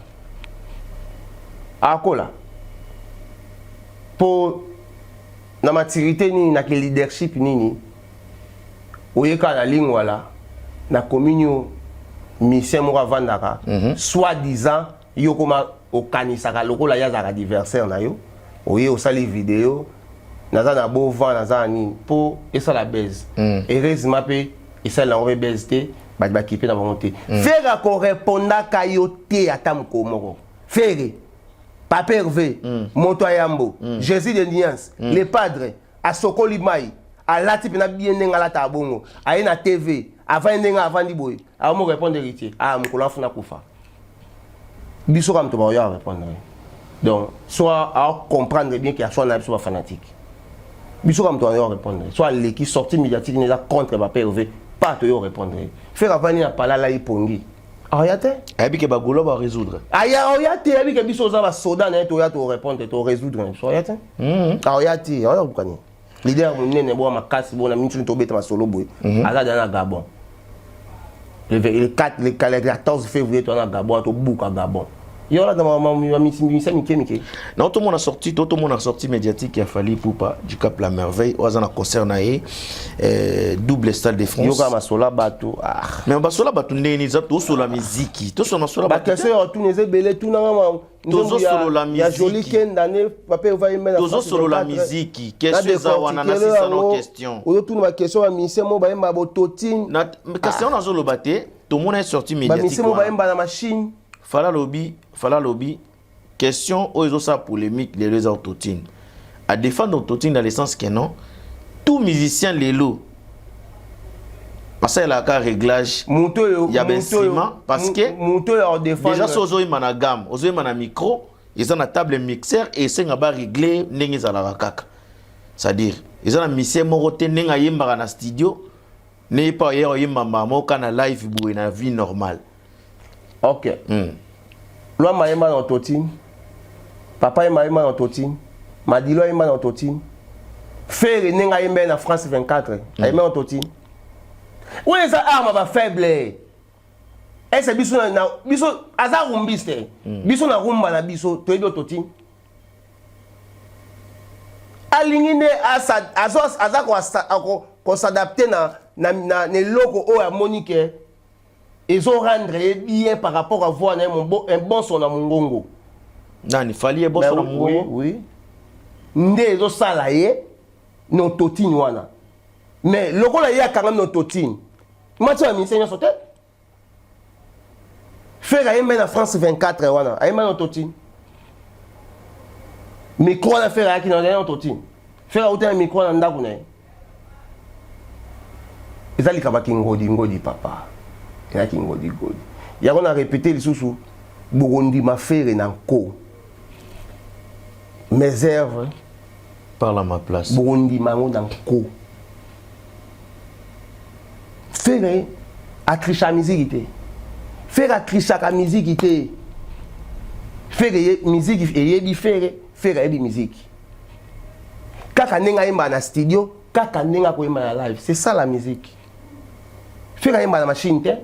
À Cola. Pour la maturité, ni la leadership, ni. Oye, quand la ligne, voilà. La communion. Mission moko vandaka soi-disant yo koma okanisaka lokola ya zaka adversaire na yo oye osali vidéo naza na beau vent naza ni po esala baise heureusement pe esala na baise te ba kipe na volonté faire ko répondaka yo te ata moko faire Papa Hervé Moto Ayambo Jésus de Niance les padres asokoli mai alati pena bien ndenga ta bongo aye na TV avant ndenga avant diboy a mo répondre héritier ah mukula funa kufa biso kam to ba ya répondre donc soit à comprendre bien qu'il y a soit soit fanatique biso kam to ya répondre soit les qui sorti médiatique n'est contre Papa Hervé pas to yo répondre faire avant ni apala la ipongi ayate abi ke bagolo ba résoudre aya ayate abi ke biso za ba soda na to ya to répondre to résoudre so ayate ayate aya bukani leader munene bo makasi bo na mintu to beta masolo boy azada na Gabon le 14 février to na Gabon to buka Gabon yo là dans ma mission mike non tout le monde a sorti médiatique il a fallu poupa du Cap la Merveille ozana concert na double stade de France yo ka masola bato mais basola bato ndeni za to sur la musique to sur masola bato ba kese to neze belé tout na tozo solo la musique ya joli kendane Papa va y mettre tozo solo la musique question za wana na sisa no question ozo tout na question ya mission mo ba yemba bototine na question na zo lo baté tout monde est sorti médiatique ba mission mo ba yemba na machine Fala lobby, question aux ça polémique les deux autotines. À défendre autotine dans le sens que non, tout musicien les lots. Parce qu'il y a un réglage, il y a un ciment, parce que déjà si vous avez un gamme, vous avez un micro, ils ont une table mixeur et ils ont réglé n'engi à la rakaka. C'est-à-dire, ils ont un mixeur moroté n'engi à yemba dans studio, n'est pas yemba maman quand na live pour une vie normale. Ok. Loi Mayemba dans Totine. Papa est marié en Totine. Madilo est en Totine. Frère est né en France 24. Il est en Totine. Où est ça arme va faible? Est-ce que biso na biso azarumbiste? Biso na rumba na biso to ebi Totine. Alingine ko s'adapter na loko o ya Monique. Ils ont rendre bien par rapport à voir un bon son à Mongongo. Non, il fallait un bon son à Mongongo. Oui. Nde zo salaye non Totine wana. Mais le rôle il y a quand même non Totine. Moi tu as mis seigneur sauter. Faire un en France 24 wana, ay non Totine. Micro na faire qui non Totine. Faire autant micro na ndaku na. Ezali kabaki ngodi papa. Il y a qui ngodi godi. Il y a on a répété les sous Burundi ma faire na ko. Mes œuvres parle à ma place. Burundi mango na ko. Faire à tricher musique ité. Faire à tricher la musique ité. Faire musique et yebi faire yebi musique. Kaka nenga imba na studio, kaka nenga ko imba na live. C'est ça la musique. Faire imba na machine té.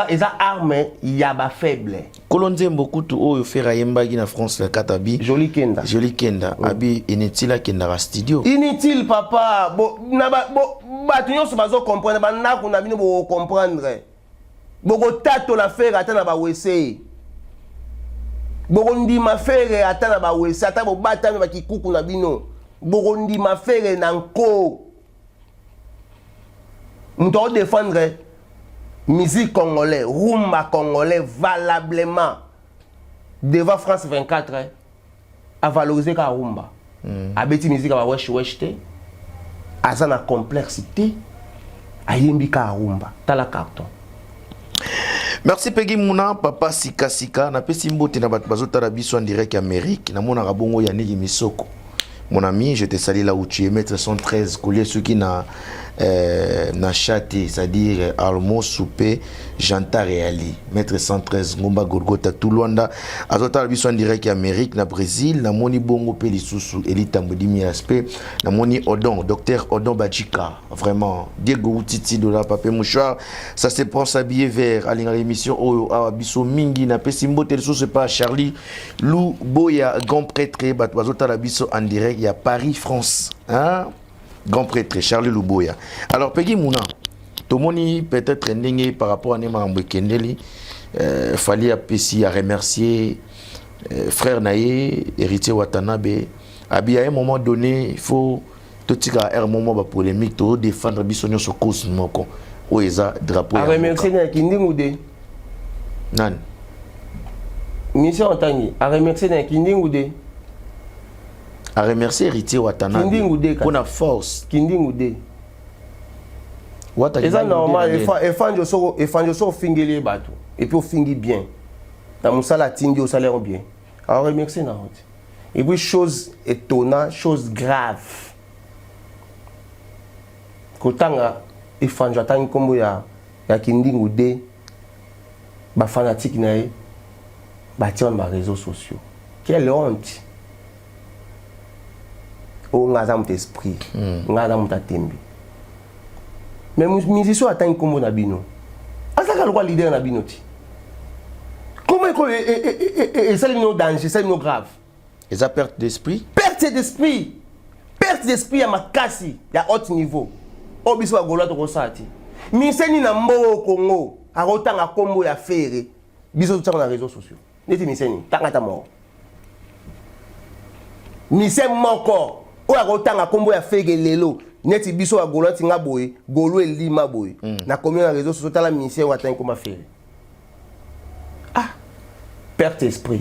Eza arme yaba faible. Kolonze mbokutu oyo fera yemba na France la katabi. Joli kenda. Joli kenda. Oui. Abi inutile kenda ra studio. Inutile papa. Ba tunyo so bazo comprendre ba ndako na bino bo comprendre. Boko tato la faire ata na ba wese. Boko ndima faire ata na ba wese ata bo bata ba kikuku na bino. Boko ndima faire na nko. Nto défendre musique congolais, rumba congolais valablement devant France 24 à valoriser ka rumba. A beti musique à wesh te. A ça na complexité a yembi ka rumba. Tala carton. Merci Peggy Mouna, papa Sika Sika na pesi mbote na bato bazotala biso en direct Amérique na mona rabongo ya Niki Misoko. Mon ami, je te salue là où tu es, maître 113, collier ceux qui n'a chaté, c'est-à-dire Almo Soupé, Jantar et Ali, maître 113, Ngomba Golgota, Toulouanda, Azota Biso en direct Amérique, na Brésil, na Moni Bongo Pelisusu, Elita Mbodimi Aspect, na Moni Odon, docteur Odon Bachika, vraiment, Diego Outiti de la Papé Mouchoir, ça se prend s'habiller vert, à l'émission, oh, Biso Mingi, na Pessimbo, Telso, c'est pas Charlie, Lou Boya, grand prêtre, Azota Biso en direct, il y a Paris, France, hein? Grand prêtre Charlie Louboya. Alors Peggy Mouna, tout le monde peut-être endingé par rapport à Nema Mbekendeli, fallait à remercier frère Naye, héritier Watanabe. À un moment donné, il faut tout un moment de polémique, tout défendre Bissonio sur cause moko. Où est ça drapeau? À remercier Nakindingoude. Nan. Mission Antani. À remercier Nakindingoude. À remercier héritier Watanabe pour la force. Kindingoude. C'est normal. Et Fanjo fingeli bateau. Et puis on finit bien. Dans mon salaire, tindi au salaire bien. Alors remercier na route. Et puis chose étonnante, chose grave. Kotanga et Fanjo attend comme ya Kindingoude. Ba fanatique nae. Ba tiens les réseaux sociaux. Quelle honte. On a un esprit, on a un tembi. Mais les musiciens attendent comme on a bino. Est-ce que le leader na binoti? Comment est-ce que c'est danger, c'est grave? Et ça perte d'esprit? Perte d'esprit. Perte d'esprit à ma casse, il y a haut niveau. Au biso à Goloa to Rosati. Miseni na mbo au Congo, à autant à combo ya faire, biso tout ça dans les réseaux sociaux. Neti miseni, tangata mort. Miseni moko. O ya kotanga kombo ya fege lelo neti biso ya golo tinga boye golo elima boye na combien de réseaux sociaux tala ministère wa tan koma faire perte esprit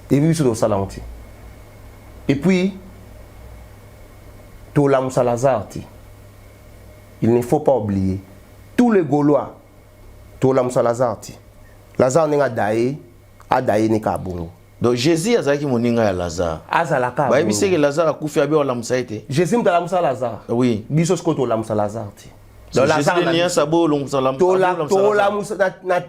et biso do salanti et puis to la Musalazarti il ne faut pas oublier tous les Gaulois to la Musalazarti Lazare nenga daé a daé ne ka bongo. Donc Jésus a zaki moninga ya Lazare. Azalaka. Ba yebise que Lazare a kufi abi ola musaite. Jésus mtala musa Lazare. Oui. Biso skoto la musa Lazare ti. Donc Lazare na lien sabo lo musa la. To la musa na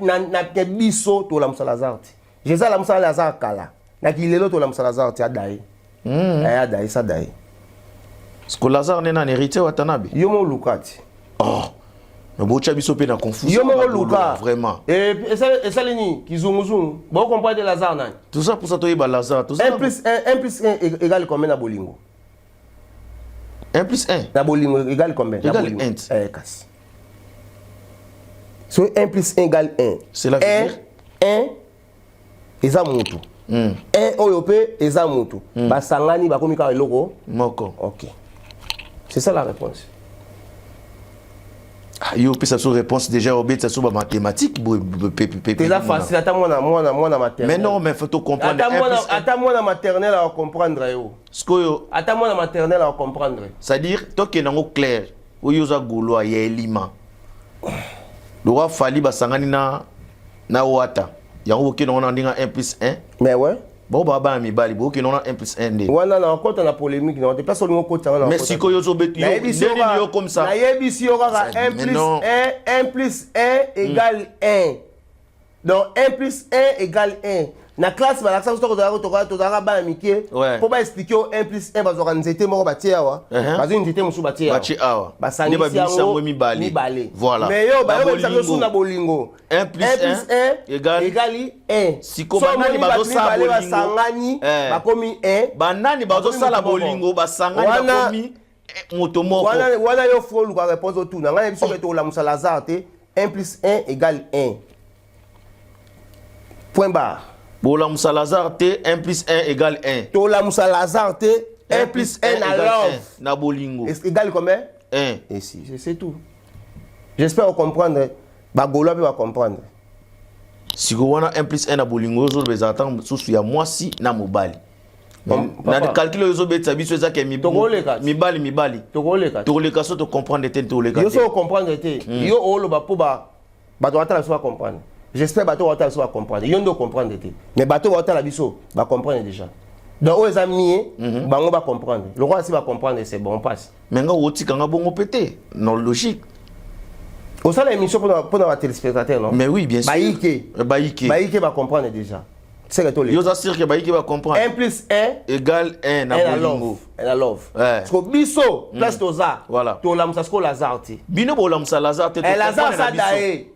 biso to la musa Lazare ti. Jésus la musa Lazare kala. na kilelo to la Lazare ti adai adai ça dai parce que Lazare n'est pas un héritier Watanabe yo mo lukati oh mais bocha biso pe na confusion yo mo luka vraiment et ça leni kizunguzungu bon comprendre de Lazare nani tout ça pour ça toi Lazare tout ça 1 plus 1 égale combien na bolingo 1 plus 1 na bolingo égale combien égale 1 kasi so 1 plus 1 égale 1 c'est la vie 1 eza mutu 1 oyo pe eza mutu basangani bakomi ka eloko moko OK c'est ça la réponse yo pe ça sous réponse déjà au bête ça sous mathématique c'est la facile ata moi maternelle mais non mais faut tout comprendre ata moi maternelle à comprendre yo skoyo ata moi maternelle à comprendre c'est à dire toi qui nango clair oyo za golo ya elima le roi fali basangani na wata yango ki non ndinga 1 plus 1 mais ouais bon baba mibali bo ki non 1 plus 1 ndé wana na kota na polémique non te personne ngo kota na mais siko yo zo betu yo comme ça na yebisi yo kaka 1 plus 1 égale 1 donc 1 plus 1 égale 1 na classe ba l'accent to ka ba mikie pour ba expliquer 1 plus 1 bazo nzete moko batia wa bazo nzete musu batia wa basani ba mibali voilà mais yo ba yo so na bolingo 1 plus 1 égale 1 siko banani bazo sa bolingo basangani bakomi 1 banani bazo sala bolingo basangani bakomi moto moko wana yo folu ka réponse au tout na ngana biso beto la Moussa Lazare te 1 plus 1 égale 1 point barre Bola Moussa Lazare T 1 plus 1 égale 1. Tola Moussa Lazare T 1 plus 1 à love. Na bolingo. Est égale combien? 1. Et si, c'est tout. J'espère comprendre. Bagolo va comprendre. Si vous avez 1 plus 1 na bolingo, vous allez attendre sous ya mwasi na mobali. Na calcul yo zo betsa biso za ke mibali. Togoleka so to comprendre te togoleka. Yo so comprendre te. Yo olo ba po ba doit attendre so comprendre. J'espère que bateau va comprendre. Ils doivent comprendre. Mais bateau va comprendre déjà. Donc, aux amis, ils vont comprendre. Le roi, s'il va comprendre, c'est bon, on passe. Mais quand on bon pété, non logique. Au sein de l'émission pour nos téléspectateurs, non? Mais oui, bien sûr. Baïké va comprendre déjà. C'est que tu assure que Baïké va comprendre. 1 plus 1 égale 1 à love. À love. Parce que biso, place Toza. Voilà. Tu as l'amsa Lazare. Bino bolamsa Lazare. Lazare, ça dae.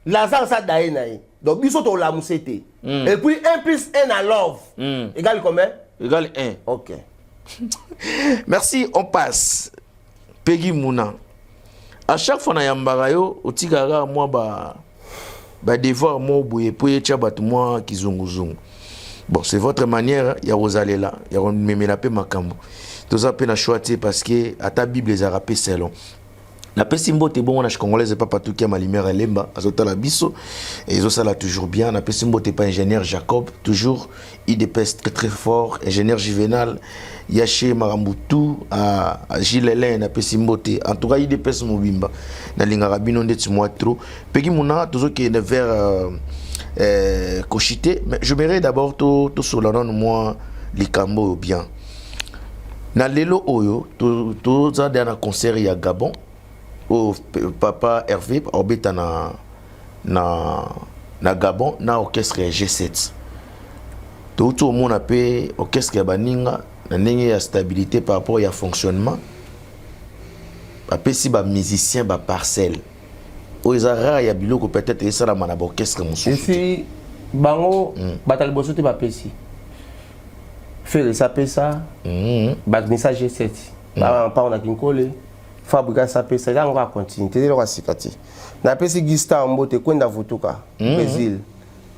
Lazare ça dae nae. Donc biso to la musete. Et puis 1 plus 1 à love. Égale combien? Égale 1. OK. Merci, on passe. Peggy Mouna. À chaque fois na yambara yo otikara moi ba devoir mo boye poye tchabatu moi kizunguzungu. Bon, c'est votre manière ya rosalela, ya memela pe makambo. Toza pe na choisi parce que à ta Bible les arapé selon. La pesimbo te bon na congolaise pas partout qui a ma lumière lemba azota la biso et ils ont ça là toujours bien. La pesimbo te pas ingénieur Jacob toujours IDPS très fort, ingénieur Juvenal Yaché Marambutu à Gilles Hélène na pesimbo te en tout cas IDPS mobimba na linga rabino ndeti moi trop pegi muna toujours qui est vers cochité mais je m'irai d'abord tout sur la non moi likambo bien na lelo oyo to za dans concert ya Gabon au papa Hervé orbita na Gabon na orchestre G7 tout le monde appelle orchestre ya baninga na ndenge ya stabilité par rapport ya fonctionnement apesi ba musicien ba parcelle o ezara ya biloko peut-être ça la mana orchestre mususu ici bango batal bosote ba pesi faire ça pesa bagnisa G7 ba on a kinkole fabriquer ça pesa là on va continuer te le rasikati na pesi Gistar mbote kwenda vutuka Brésil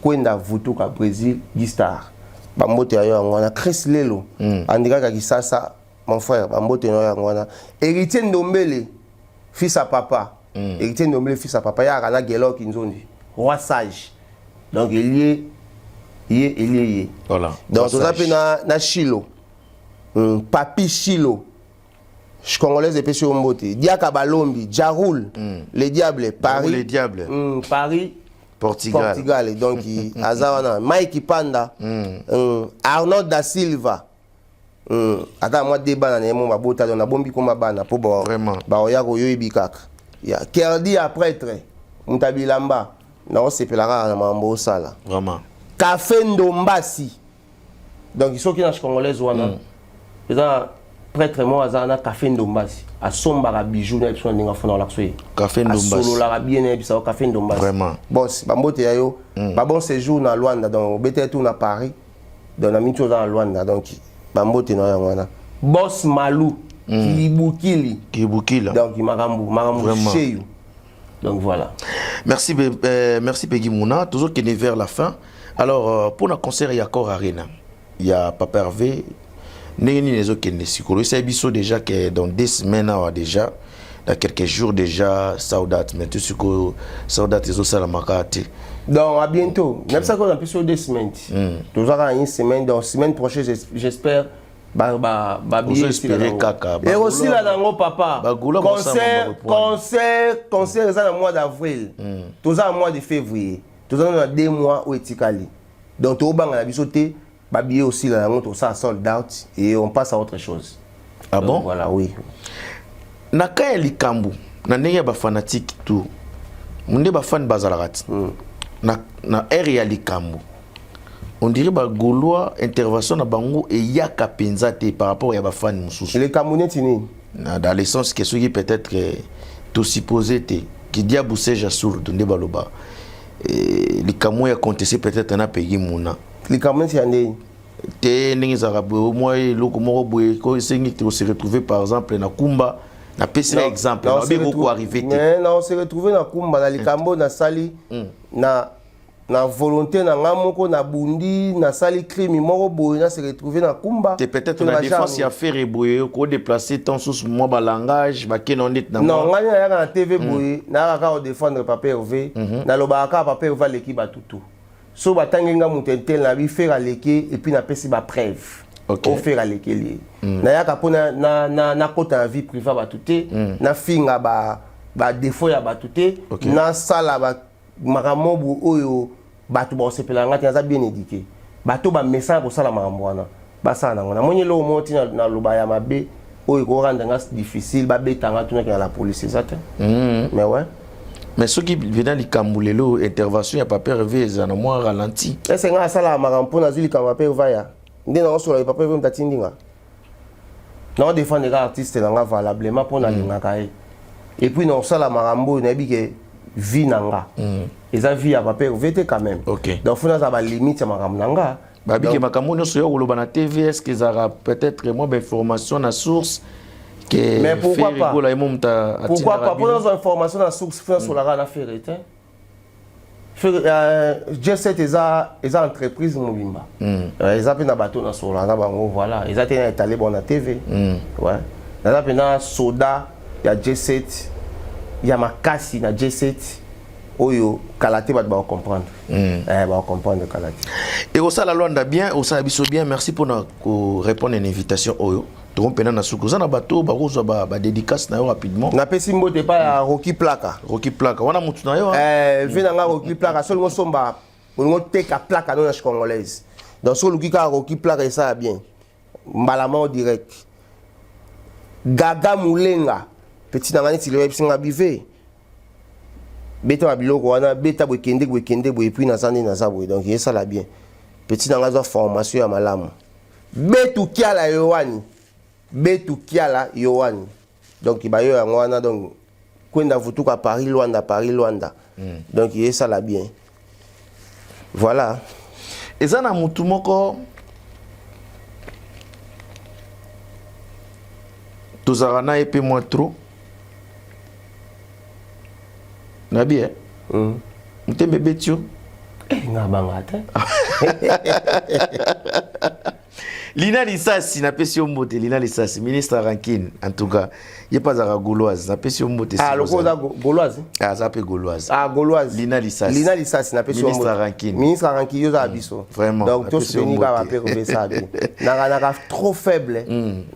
kwenda vutuka Brésil Gistar ba mbote ayo ngona Chris Lelo andika ka kisasa mon frère ba mbote no ngona héritier Ndombele fils à papa héritier Ndombele fils à papa ya kana gelo kinzondi roi sage donc il y voilà donc on appelle na Chilo papi Chilo congolaise épée sur mbote Diaka Balombi Jaroul les diables Paris les diables Paris Portugal donc azawana Mike Panda Arnaud da Silva ata moi débat na mo mabota na bombi ko mabana po ba vraiment ba oya ko yobi kaka ya Kerdi à prêtre Mutabilamba na o sepelaka na mambo sala vraiment Café Ndombasi donc ils sont qui dans congolaise wana ils ont prêtre moi azana café ndombasi a sombara bijou na biso ndinga fona la soye café ndombasi solo la bien na biso café ndombasi vraiment boss ba mbote ya yo ba bon séjour na Luanda donc bete tout na Paris donc na mito dans Luanda donc ba mbote na ya wana boss Malou Kibukili donc makambu chez you donc voilà merci merci Peggy Mouna toujours qui est vers la fin alors pour le concert il y a Cor Arena il y a Papa Hervé Négeni les autres qui sont c'est biso déjà que dans 2 semaines déjà dans quelques jours déjà Saudat mais tout ce que Saudat les autres la makate donc à bientôt même ça qu'on a plus sur 2 semaines toujours une semaine donc semaine prochaine j'espère bien espérer kaka et aussi là dans papa concert ça dans mois d'avril tout ça mois de février tout ça dans 2 mois au etikali donc tout banga na bisoté babier aussi là on tout ça sold out et on passe à autre chose. Ah bon? Voilà, oui. Na kaya likambu na ndenge ba fanatique tout munde ba fan bazalarat na area likambu on dirait ba Gaulois intervention na bango et yaka penza te par rapport ya ba fan mususu les Camerounais tini dans le sens que ceux qui peut-être tout supposé te qui dia bouseja sur donde baloba les Camerounais a contesté peut-être na pays muna les Camerounais c'est andé te ndenge zarabo moi loko moko boye ko sengi te se retrouver par exemple na Kumba na pesi exemple na be beaucoup arrivé te non on se retrouver na Kumba na likambo na sali na volonté na ngamoko na bundi na sali crime moko boye na se retrouver na Kumba te peut-être na défense ya faire boye ko déplacer tant sous moi ba langage ba kenon dit na non ngani ya na TV boye na ka défendre Papa Hervé na lobaka Papa Hervé l'équipe batutu so batangenga mutentel na bi faire leke et puis na pesi ba preuve au faire leke li na yaka pona na kota na vie privée batuté na finga ba défaut ya batuté na sala ba makamobu oyo batu ba sepela ngati za bien éduqué bato ba message ko sala makambo wana basana ngona monye lo moti na lobaya mabe oyo ko rendre ngas difficile ba betanga tuna ke la police ça mais ouais mais ceux qui viennent likamulelo intervention ya Papa Hervé za na moi ralenti est-ce nga sala makambo na zili kama Papa Hervé ya ndena ngo sola Papa Hervé mtatindinga na défendre les artistes na nga valablement pour na linga kai et puis non sala makambo na bi ke vie nanga eza vie ya Papa Hervé te quand même donc faut na za ba limite ya makambo nanga babi ke makambo nyonso yo koloba na TV est-ce que ça peut-être moi information na source que mais pourquoi pas pourquoi pas pour nos informations na source faire sur la rana ferrete J7 eza entreprise mobimba eza pe na bateau na sola na bango voilà eza te na étalé bon na TV ouais na pe na soda ya J7 ya makasi na J7 oyo kalate ba comprendre ba comprendre kalate et au sala Luanda bien au sala biso bien merci pour répondre à une invitation oyo trompena na suku za na bateau ba rozo ba dédicace na yo rapidement na pesi mbote pa ya Rocky Plaka wana mutu na yo vena nga Rocky Plaka solo ngo somba ngo teka plaka no na congolaise donc solo ki ka Rocky Plaka ça bien mbalama direct Gaga Mulenga petit na ngani tile singa bive beta biloko wana beta bo kende bo et puis na zandi na zabo donc ça la bien petit na ngazo formation ya malamu betu kiala yoani betu kiala yoani donc ibayo yango wana donc kwenda vutuka Paris Luanda donc ça la bien voilà eza na mutu moko tozara na epe moi trop na bien mutembe betio nga bangata Lina Lissassi na pesi mbote Lina Lissassi ministre Rankine en tout cas il pas à gauloise na pesi mbote le code gauloise ça peut gauloise gauloise Lina Lissassi na pesi ministre Rankine yo za biso vraiment donc tous ce ni ba pe ça na trop faible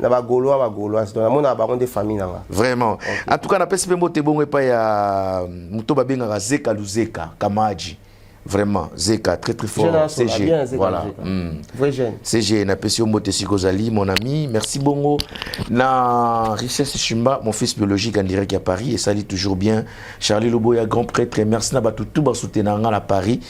na ba gauloise donc mona ba des familles nanga vraiment en tout cas na pesi mbote bongo pa ya muto ba benga Zeka Luzeka Kamaji vraiment Zeka très très fort. CG bien, Zeka, voilà vrai jeune CG na pesi mbote sikozali mon ami, merci bongo na Richesse Chimba, mon fils biologique en direct à Paris et salut toujours bien Charlie Loboya grand prêtre, merci na batu tout ba soutenir à Paris.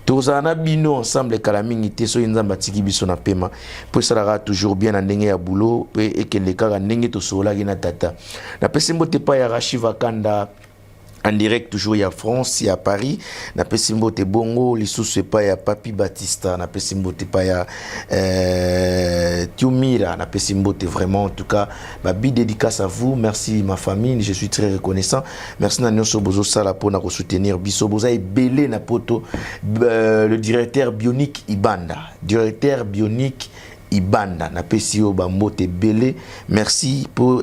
Tozana bino ensemble kalamingi te so nzamba tiki biso na pema po sala toujours bien na ndenge ya boulot et que les cas ndenge to sola na tata na pesi mbote pa ya Rashiva Kanda en direct toujours à France et à Paris na pesimbo te bongo lisusu pas ya Papi Batista na pesimbo te pas ya Tiumira na pesimbo te vraiment en tout cas ma big dédicace à vous, merci ma famille, je suis très reconnaissant, merci na nyoso bozo sala pour na soutenir biso boza e belé na poto le directeur Bionique Ibanda na pesio ba mote belé, merci pour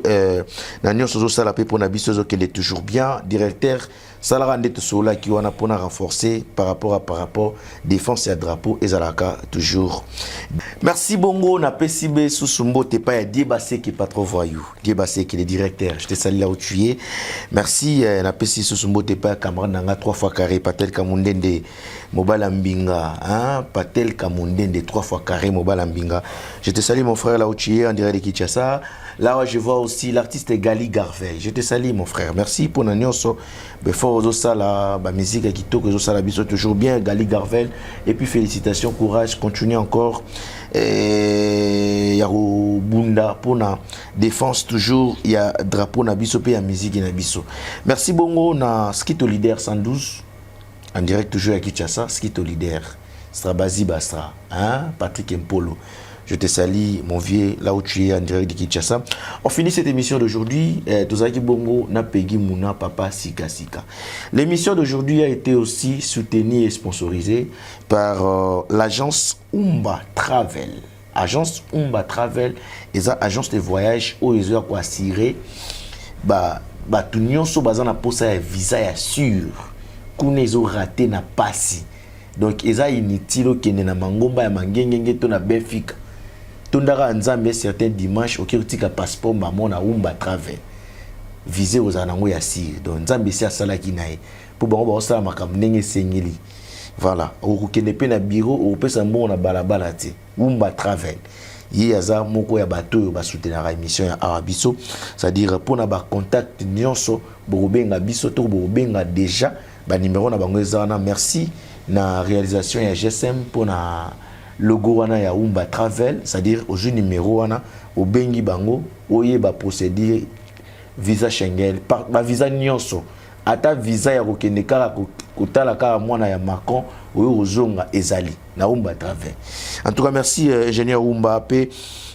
na nyonso zo sala pe pour na biso zo qu'elle est toujours bien directeur salara ndete sola qui wana pour renforcer par rapport défense et drapeau ezalaka toujours. Merci bongo na pesibe susumbo te pa ya Diebase qui pas trop voyou Diebase qui est le directeur, je te salue là où tu es, merci na pesi susumbo te pa camarade nanga 3 fois carré Patel Kamundende Mobala Mbinga, hein? Patel Kamundende 3 fois carré Mobala Mbinga. Je te salue mon frère là où tu es en direct de Kinshasa. Là je vois aussi l'artiste Gali Garvel. Je te salue mon frère. Merci pour la nyonso. Before aux sala, ba musique qui toque aux sala biso toujours bien Gali Garvel et puis félicitations, courage, continue encore. Yaro Bunda pour la défense toujours, il y a drapeau na biso pe ya musique na biso. Merci bongo na Skito Leader 112. En direct toujours à Kinshasa, Skito Leader, Strabazi Bastra, hein? Patrick Mpolo. Je te salue, mon vieux, là où tu es en direct de Kinshasa. On finit cette émission d'aujourd'hui. Tozaki Bongo, na Peggy Mouna, Papa Sika Sika. L'émission d'aujourd'hui a été aussi soutenue et sponsorisée par l'agence Umba Travel. Agence Umba Travel, et agence de voyage où ils ont assuré, tout nyonso bazana posa ya visa ya sûr. Kunezo raté na pasi. Donc eza inutile kende na mangomba ya mangengenge to na Benfica. Tondara nzambe certain dimanche okirutika passeport mamo na Umba Travel. Visé aux anango ya sir. Donc nzambe si asala ki nae. Pour bango ba osala makambo ndenge sengeli. Voilà, okende pe na bureau opesa mbongo na balabala te. Umba Travel. Ye aza moko ya bato yo ba soutenir la émission ya Arabiso, c'est-à-dire pour na ba contact nyonso bobenga biso to bobenga déjà ba numéro na bango ezana. Merci na réalisation ya GSM pour na logo wana ya Umba Travel, c'est-à-dire au jeu numéro wana au bengi bango oye ba procédure visa Schengen par ba visa nyonso ata visa ya kokende kala kotala kala mwana ya Macron oyo ozonga ezali na Umba Travel. En tout cas merci ingénieur Umba pe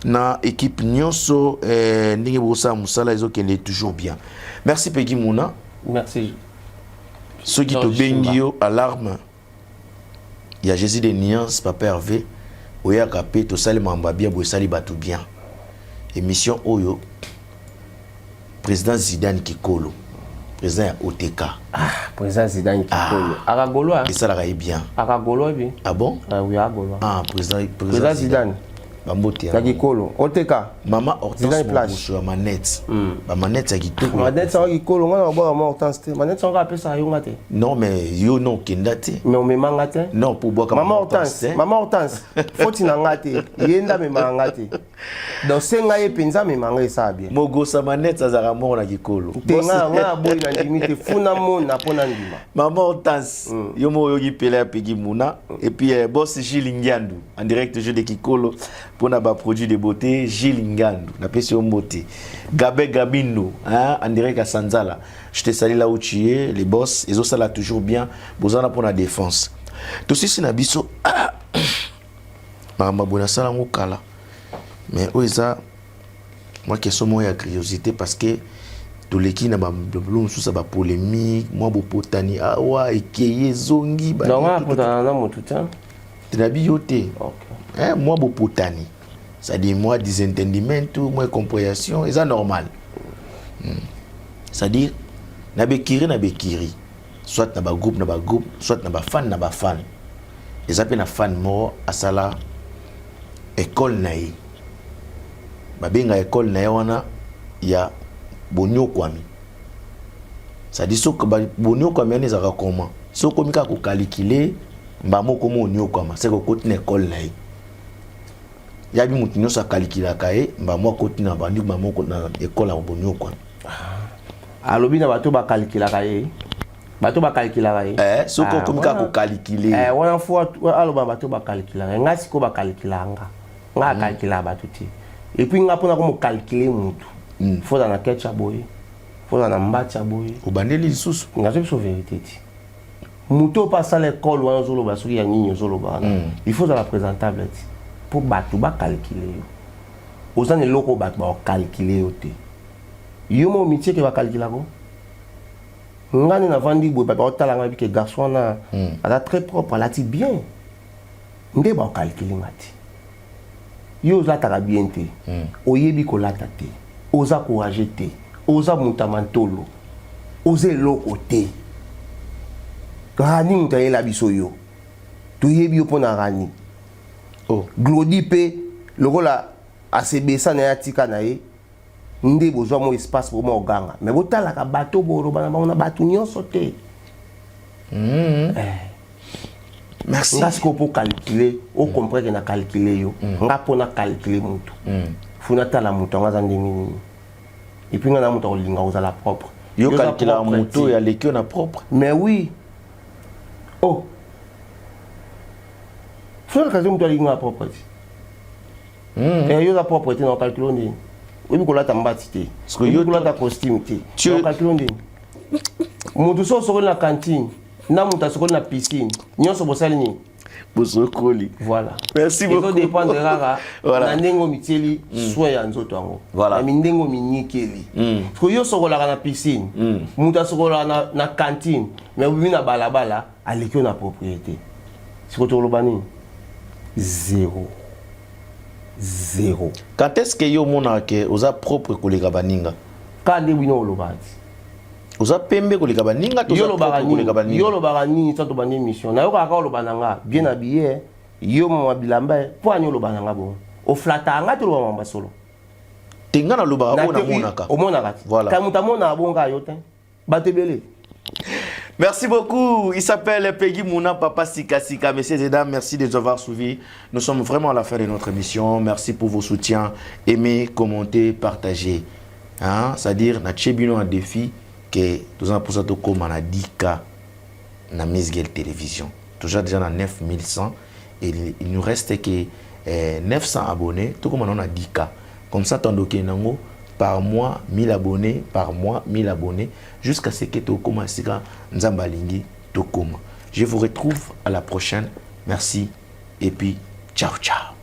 na équipe nyonso ndenge bosa musala ezokende toujours bien. Merci Peggy Mouna. Merci. Ceux qui te bengio alarme, il y a Jésus de Nuance, Papa Hervé, Oya Kapé, to sali mambabia, bo sali batu bien. Émission Oyo, président Zidane Kikolo, président OTK. Ah, président Zidane Kikolo. Aragolo. Et ça l'a bien. Aragolo, oui. Ah bon? Ah oui, Aragolo. Ah, président Zidane. Bambote. Kikolo. OTK. Maman Hortense Moussou, manette. Manette ya Kikolo. Manette ça Kikolo, on va voir Maman Hortense. Manette ça on va appeler ça Yongate. Non mais yo non kendate. Mais on me mangate. Non pour boire comme Maman Hortense. Maman Hortense. Faut il n'angate. Yenda me mangate. Donc c'est ngaye penza me mangé ça bien. Mogo sa manette ça zara mo na Kikolo. Tenga nga boy na limite funa mo na pona ndima. Maman Hortense. Yo mo yo gipela Peggy Mouna et puis boss Gilles Ngandu en direct jeu de Kikolo. Pour na ba produit de beauté Gilles Ngandu na pesi omote Gabe Gabino hein en direct à Sanzala. Je te salue là où tu es, les boss ils ont ça là toujours bien bozana pour la défense tout ceci na biso mama bona sala ngokala mais oza moi qui sont moi ya curiosité parce que tous les qui na ba blum sous ça ba polémique moi bo potani awa ekeye zongi ba non potana na motuta tinabi yote moi bo potani ça dit moi désentendement tout moi compréhension c'est normal ça dit na bekiri soit na ba groupe soit na ba fan les appels na fan mo asala école naï ba benga école naï wana ya bonyo kwami ça dit so que bonyo kwami ne zaka comment so komika ko calculer mbamo komo onyo kwama c'est que côté école là ya bi mutu nyosa kalikila kae mbamo côté na bandi mbamo na école à bonyo kwa alobi na bato ba kalikila kae bato ba kalikila kae soko komika ko kalikile wana fois aloba bato ba kalikila kae ngasi ko ba kalikila nga kalikila bato ti et puis nga pona ko mo calculer mutu faut dans la ketcha boy faut dans la mbacha boy obandeli lisusu nga c'est so vérité ti mutu pas à l'école wana zolo ba soki ya nini zolo ba il faut dans la présentable ti pour bato ba calculer ozane loko bato ba calculer yo te yo mo métier ke ba calculer ko ngani na vandi boy ba otala nga bi ke garçon na ala très propre ala ti bien nde ba calculer ngati yo ozataka bien te oyebi kolata te oza courage te oza mutamantolo oza eloko te rani mutu ayela biso yo toyebi yo mpo na rani glodi mpe lokola asebesa na ye atika na ye nde bozwa mo espace po mo oganga me botalaka bato boloba na bango na bato nyonso te merci nga siko po calculer o comprendre na calculer yo nga po na calculer mutu funa tala mutu nga za ndenge nini et puis nga na mutu olinga ozala propre yo calculer mutu ya lekio na propre mais oui oh funa calculer mutu olinga propre yo za propre te na calculer ndeni oyebi kolata mbati te oyebi kolata costume te na calculer ndeni mutu so sokoli na cantine na mutu asokoli na piscine nyonso bosali nini bosokoli voilà merci beaucoup ça dépend de rara na ndengo mitieli soin ya nzoto yango voilà na mindengo minikeli ko yo sokolaka na piscine mutu asokolaka na cantine mais obi na balabala aleki na propriété siko toloba nini zéro quand est-ce que yo mona ke oza propre koleka baninga ka nde bino olobati oza pembe koleka baninga to koleka baninga yo lobaka nini sa to bande mission na yo kaka oloba nanga bien habillé yo mwa bilamba po ani oloba nanga bon o flata nga to loba mamba solo tenga na lobaka bona monaka o monaka voilà ka muta mona bonga yo te batebele. Merci beaucoup. Il s'appelle Peggy Mouna, Papa Sika Sika. Messieurs et dames, merci de nous avoir suivis. Nous sommes vraiment à la fin de notre émission. Merci pour vos soutiens. Aimez, commentez, partagez. Hein? C'est-à-dire, na tchébino un défi que nous avons pour ça comme on a 10K na Miss Girl Télévision. Toujours déjà dans 9100 et il nous reste que 900 abonnés. Tout comme on a 10K. Comme ça, tant que nango par mois 1000 abonnés, par mois 1000 abonnés, jusqu'à ce que tu commences à Nzambalingi Tokoma. Je vous retrouve à la prochaine. Merci et puis ciao ciao.